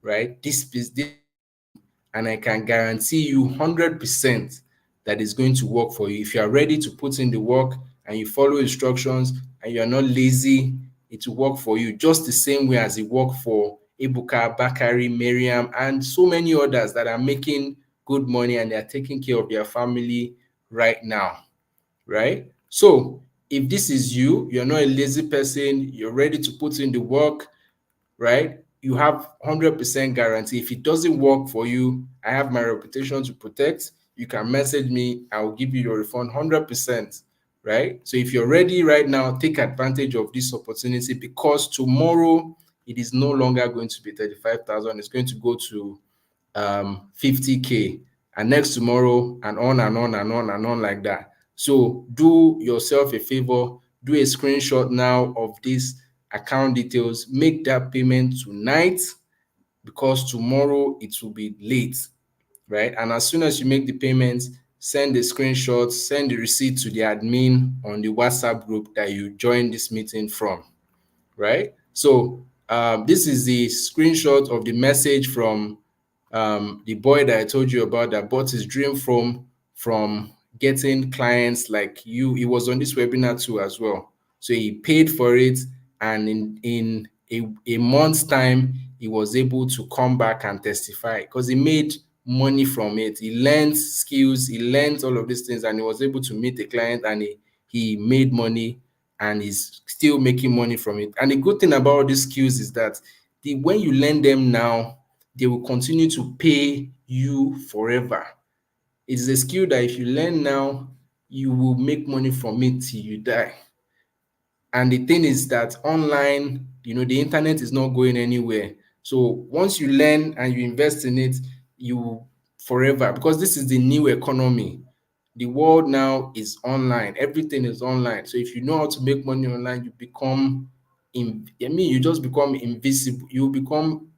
right? This is the place for you. And I can guarantee you 100% that is going to work for you. If you are ready to put in the work and you follow instructions and you are not lazy, it will work for you just the same way as it worked for Ebuka, Bakari, Miriam, and so many others that are making good money and they are taking care of their family right now, right? So if this is you, you're not a lazy person, you're ready to put in the work, right? You have 100% guarantee. If it doesn't work for you, I have my reputation to protect. You can message me, I will give you your refund 100%, right? So if you're ready right now, take advantage of this opportunity, because tomorrow it is no longer going to be 35,000. It's going to go to 50K, and next tomorrow, and on and on and on and on like that. So do yourself a favor, do a screenshot now of this account details, make that payment tonight, because tomorrow it will be late, right? And as soon as you make the payment, send the screenshot, send the receipt to the admin on the WhatsApp group that you joined this meeting from, right? So this is the screenshot of the message from the boy that I told you about that bought his dream from getting clients like you. He was on this webinar too as well. So he paid for it, and in a month's time, he was able to come back and testify because he made money from it. He learned skills, he learned all of these things, and he was able to meet a client, and he made money and is still making money from it. And the good thing about these skills is that when you learn them now, they will continue to pay you forever. It's a skill that if you learn now, you will make money from it till you die. And the thing is that online, the internet is not going anywhere. So once you learn and you invest in it, you will forever, because this is the new economy. The world now is online. Everything is online. So if you know how to make money online, you become you just become invisible. You become,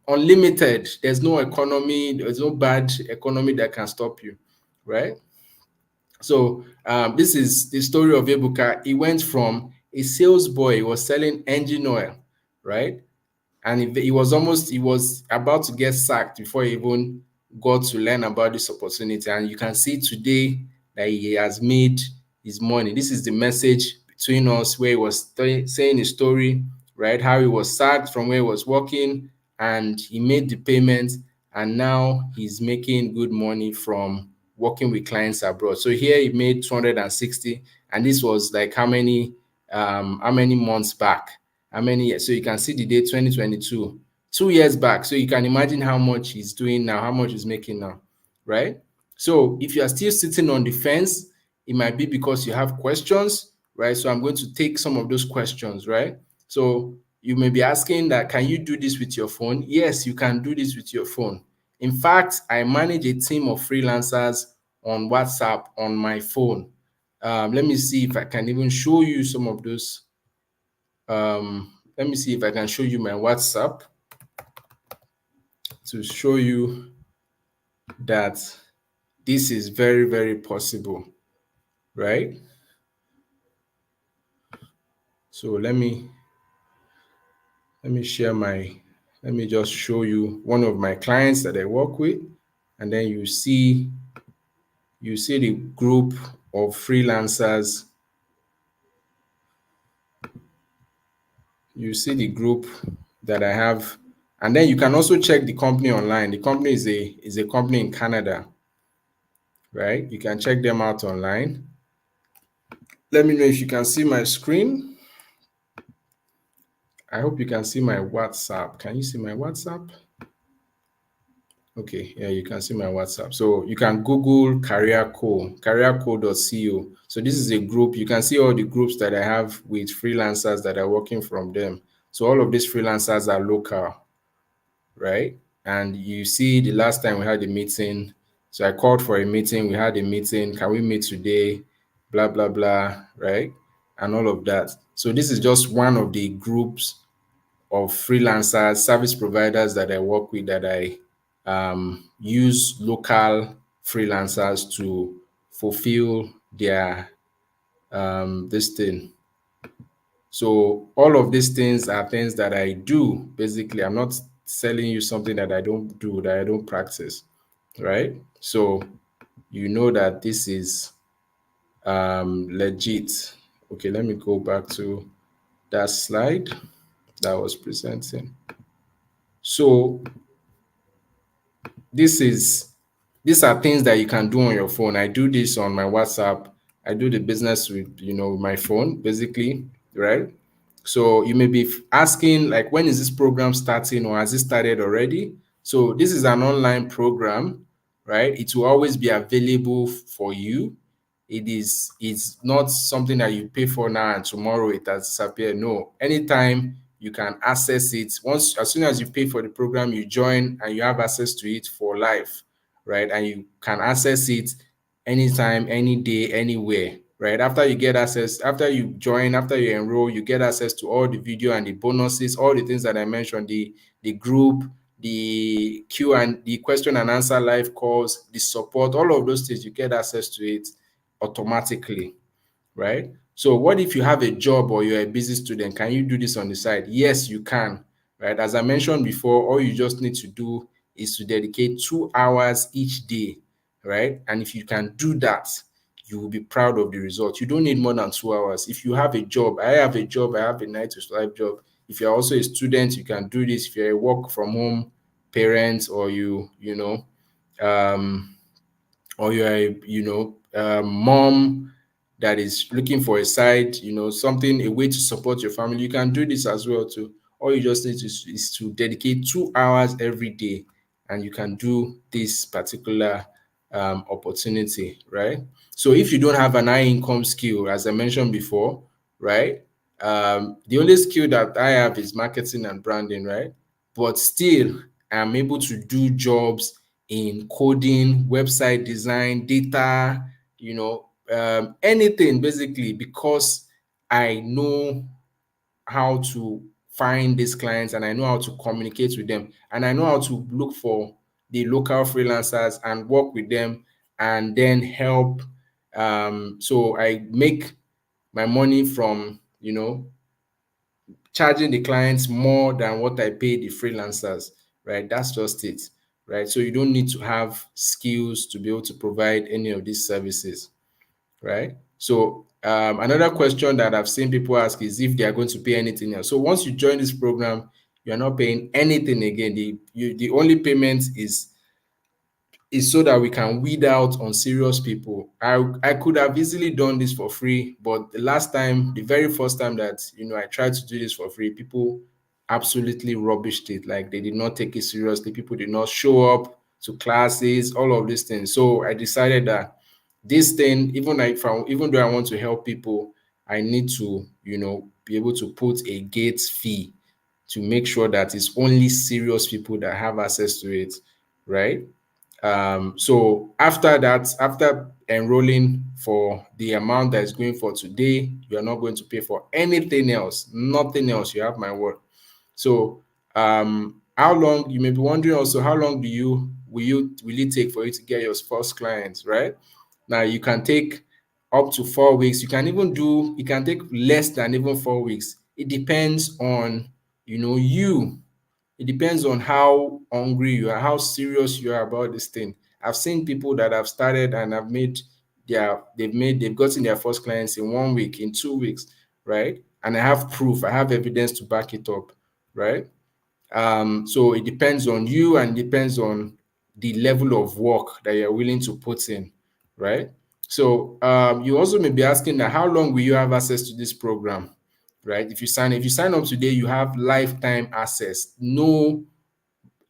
unlimited. There's no economy, there's no bad economy that can stop you, right? So this is the story of Ebuka. He went from a sales boy, he was selling engine oil, right? And he was about to get sacked before he even got to learn about this opportunity. And you can see today that he has made his money. This is the message between us, where he was saying his story, right? How he was sacked from where he was working and he made the payment, and now he's making good money from working with clients abroad. So here he made 260, and this was like how many months back? How many years? So you can see the date 2022, 2 years back. So you can imagine how much he's doing now, how much he's making now, right? So if you are still sitting on the fence, it might be because you have questions, right? So I'm going to take some of those questions, right? So you may be asking that, can you do this with your phone? Yes, you can do this with your phone. In fact, I manage a team of freelancers on WhatsApp on my phone. Let me see if I can even show you some of those. Let me see if I can show you my WhatsApp to show you that this is very, very possible, right? So let me share let me just show you one of my clients that I work with, and then you see the group of freelancers. You see the group that I have, and then you can also check the company online. The company is a company in Canada, right? You can check them out online. Let me know if you can see my screen. I hope you can see my WhatsApp. Can you see my WhatsApp? Okay, yeah, you can see my WhatsApp. So you can Google careerco.co. So this is a group. You can see all the groups that I have with freelancers that are working from them. So all of these freelancers are local, right? And you see the last time we had a meeting, So I called for a meeting. We had a meeting. Can we meet today? Blah, blah, blah, right? And all of that. So this is just one of the groups of freelancers, service providers that I work with, that I use local freelancers to fulfill their this thing. So all of these things are things that I do. Basically, I'm not selling you something that I don't do, that I don't practice, right? So you know that this is legit. Okay, let me go back to that slide that I was presenting. So this is these are things that you can do on your phone. I do this on my WhatsApp. I do the business with my phone, basically, right? So you may be asking, like, when is this program starting, or has it started already? So this is an online program, right? It will always be available for you. It's not something that you pay for now and tomorrow it has disappeared. No, anytime you can access it. Once, as soon as you pay for the program, you join and you have access to it for life, right? And you can access it anytime, any day, anywhere, right? After you get access, after you join, after you enroll, you get access to all the video and the bonuses, all the things that I mentioned, the group, the Q and the question and answer live calls, the support, all of those things, you get access to it automatically, right? So what if you have a job or you're a busy student? Can you do this on the side? Yes, you can, right? As I mentioned before, all you just need to do is to dedicate 2 hours each day, right? And if you can do that, you will be proud of the result. You don't need more than 2 hours. If you have a job, I have a job, I have a 9 to 5 job. If you're also a student, you can do this. If you're a work from home parent, or um, or you're a mom that is looking for a side, something, a way to support your family, you can do this as well too. All you just need to is to dedicate 2 hours every day, and you can do this particular opportunity, right? So if you don't have an high income skill, as I mentioned before, right? The only skill that I have is marketing and branding, right? But still, I'm able to do jobs in coding, website design, data, anything basically, because I know how to find these clients, and I know how to communicate with them, and I know how to look for the local freelancers and work with them, and then help. So I make my money from charging the clients more than what I pay the freelancers, right? That's just it, right? So you don't need to have skills to be able to provide any of these services, right? So another question that I've seen people ask is if they are going to pay anything else. So once you join this program, you're not paying anything again. The only payment is so that we can weed out unserious people. I could have easily done this for free, but the very first time that I tried to do this for free, people absolutely rubbished it. Like, they did not take it seriously. People did not show up to classes, all of these things. So I decided that this thing, even though I want to help people, I need to be able to put a gate fee to make sure that it's only serious people that have access to it, right? So after that, after enrolling for the amount that is going for today, you are not going to pay for anything else, nothing else. You have my word. So how long, you may be wondering also, how long will it take for you to get your first clients, right? Now you can take up to 4 weeks. You can take less than even 4 weeks. It depends on you. It depends on how hungry you are, how serious you are about this thing. I've seen people that have started and they've gotten their first clients in 1 week, in 2 weeks, right? And I have proof, I have evidence to back it up, right? So it depends on you, and depends on the level of work that you're willing to put in, right? So you also may be asking that how long will you have access to this program, right? If you sign up today, you have lifetime access. No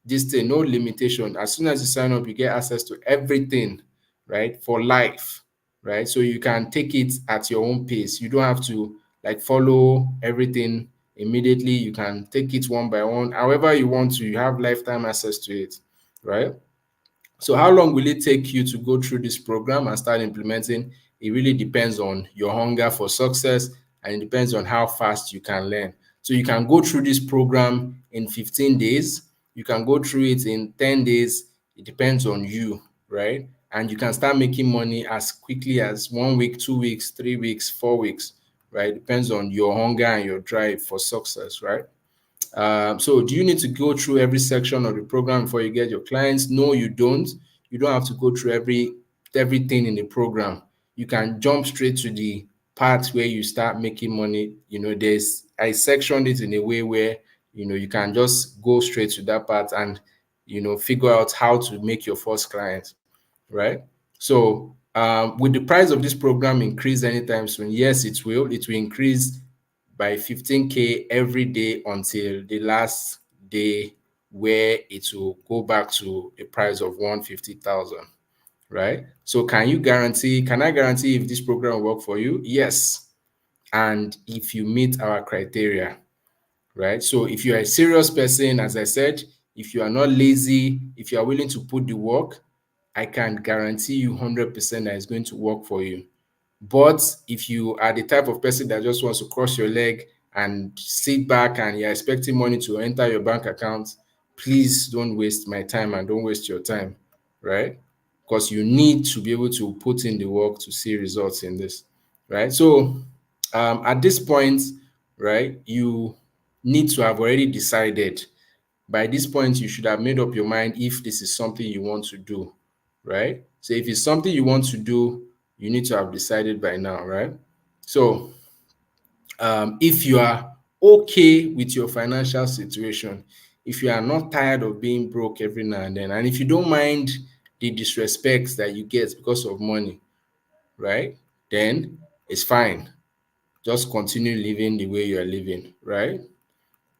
limitation. As soon as you sign up, you get access to everything, right? For life, right? So you can take it at your own pace. You don't have to like follow everything immediately. You can take it one by one. However you want to, you have lifetime access to it, right? So how long will it take you to go through this program and start implementing? It really depends on your hunger for success, and it depends on how fast you can learn. So you can go through this program in 15 days. You can go through it in 10 days. It depends on you, right? And you can start making money as quickly as 1 week, 2 weeks, 3 weeks, 4 weeks, right? Depends on your hunger and your drive for success, right? So do you need to go through every section of the program before you get your clients? No, you don't. You don't have to go through everything in the program. You can jump straight to the part where you start making money. I sectioned it in a way where you can just go straight to that part and figure out how to make your first client, right? So will the price of this program increase anytime soon? Yes, it will. It will increase by 15K every day until the last day, where it will go back to a price of 150,000, right? So can I guarantee if this program will work for you? Yes. And if you meet our criteria, right? So if you're a serious person, as I said, if you are not lazy, if you are willing to put the work, I can guarantee you 100% that it's going to work for you. But if you are the type of person that just wants to cross your leg and sit back and you're expecting money to enter your bank account, please don't waste my time and don't waste your time, right? Because you need to be able to put in the work to see results in this, right? So at this point, right, you need to have already decided. By this point, you should have made up your mind if this is something you want to do, right? So if it's something you want to do, you need to have decided by now, right? So if you are okay with your financial situation, if you are not tired of being broke every now and if you don't mind the disrespect that you get because of money, right, then it's fine. Just continue living the way you are living, right?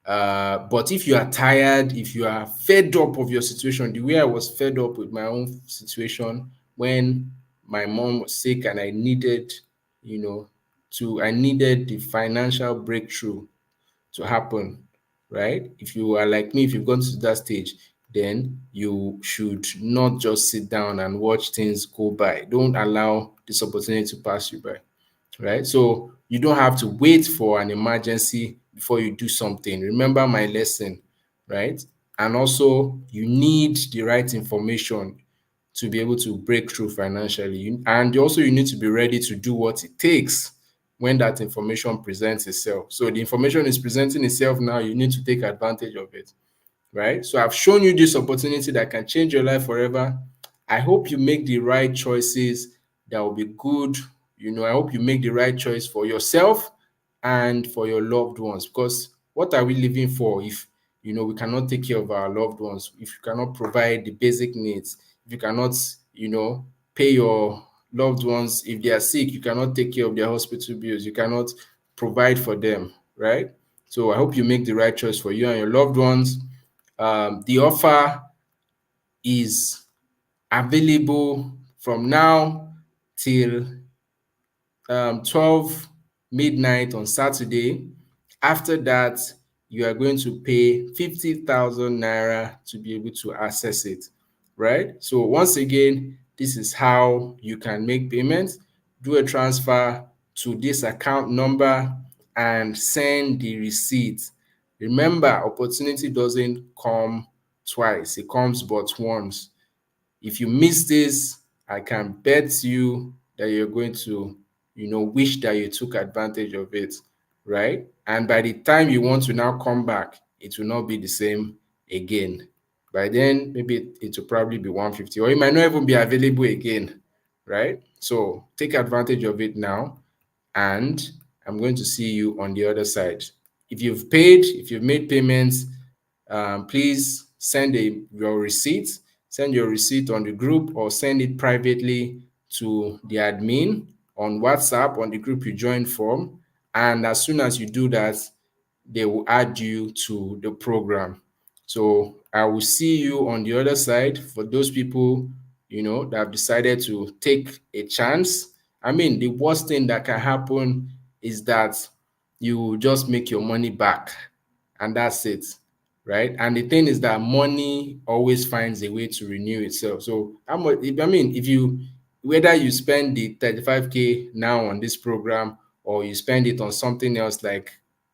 But if you are tired, if you are fed up of your situation, the way I was fed up with my own situation when my mom was sick and I needed, I needed the financial breakthrough to happen, right? If you are like me, if you've gone to that stage, then you should not just sit down and watch things go by. Don't allow this opportunity to pass you by, right? So you don't have to wait for an emergency before you do something. Remember my lesson, right? And also, you need the right information to be able to break through financially. And also, you need to be ready to do what it takes when that information presents itself. So the information is presenting itself now, you need to take advantage of it, right? So I've shown you this opportunity that can change your life forever. I hope you make the right choices that will be good. I hope you make the right choice for yourself and for your loved ones, because what are we living for if we cannot take care of our loved ones, if you cannot provide the basic needs, if you cannot pay your loved ones if they are sick, you cannot take care of their hospital bills, you cannot provide for them, right? So I hope you make the right choice for you and your loved ones. The offer is available from now till 12 midnight on Saturday. After that, you are going to pay 50,000 naira to be able to access it, right? So once again, this is how you can make payments. Do a transfer to this account number and send the receipt. Remember, opportunity doesn't come twice, it comes but once. If you miss this, I can bet you that you're going to, wish that you took advantage of it, right? And by the time you want to now come back, it will not be the same again. By then, maybe it will probably be 150, or it might not even be available again, right? So take advantage of it now, and I'm going to see you on the other side. If you've made payments, please send your receipt on the group, or send it privately to the admin on WhatsApp on the group you joined from. And as soon as you do that, they will add you to the program. So I will see you on the other side. For those people, that have decided to take a chance. I mean, the worst thing that can happen is that you just make your money back, and that's it. right? And the thing is that money always finds a way to renew itself. So how much, I mean, if you, whether you spend the 35K now on this program or you spend it on something else like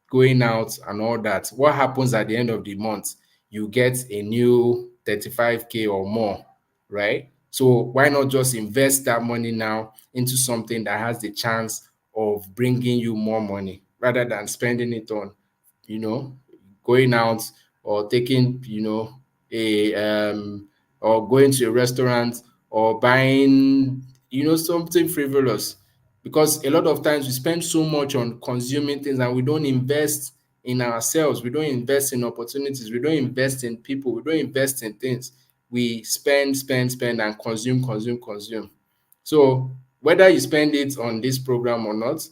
going out and all that, what happens at the end of the month? You get a new 35K or more, right? So why not just invest that money now into something that has the chance of bringing you more money rather than spending it on, you know, going out or taking, a or going to a restaurant or buying, something frivolous. Because a lot of times we spend so much on consuming things and we don't invest in ourselves, we don't invest in opportunities, we don't invest in people, we don't invest in things. We spend, spend, spend, and consume, consume, consume. So whether you spend it on this program or not,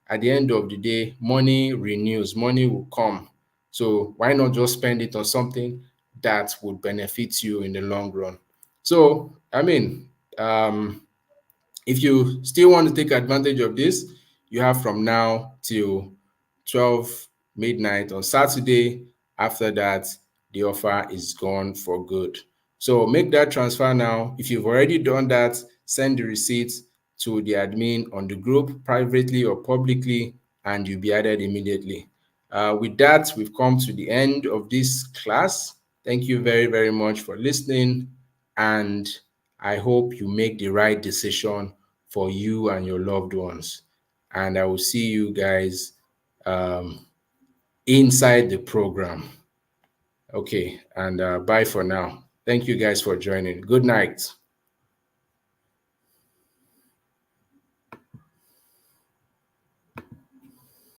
at the end of the day, money renews, money will come. So why not just spend it on something that would benefit you in the long run? So, I mean, if you still want to take advantage of this, you have from now till 12 midnight on Saturday. After that, the offer is gone for good. So make that transfer now. If you've already done that, send the receipt to the admin on the group privately or publicly, and you'll be added immediately. With that, we've come to the end of this class. Thank you very, very much for listening, and I hope you make the right decision for you and your loved ones. And I will see you guys um, inside the program. Okay, and bye for now. Thank you guys for joining. Good night.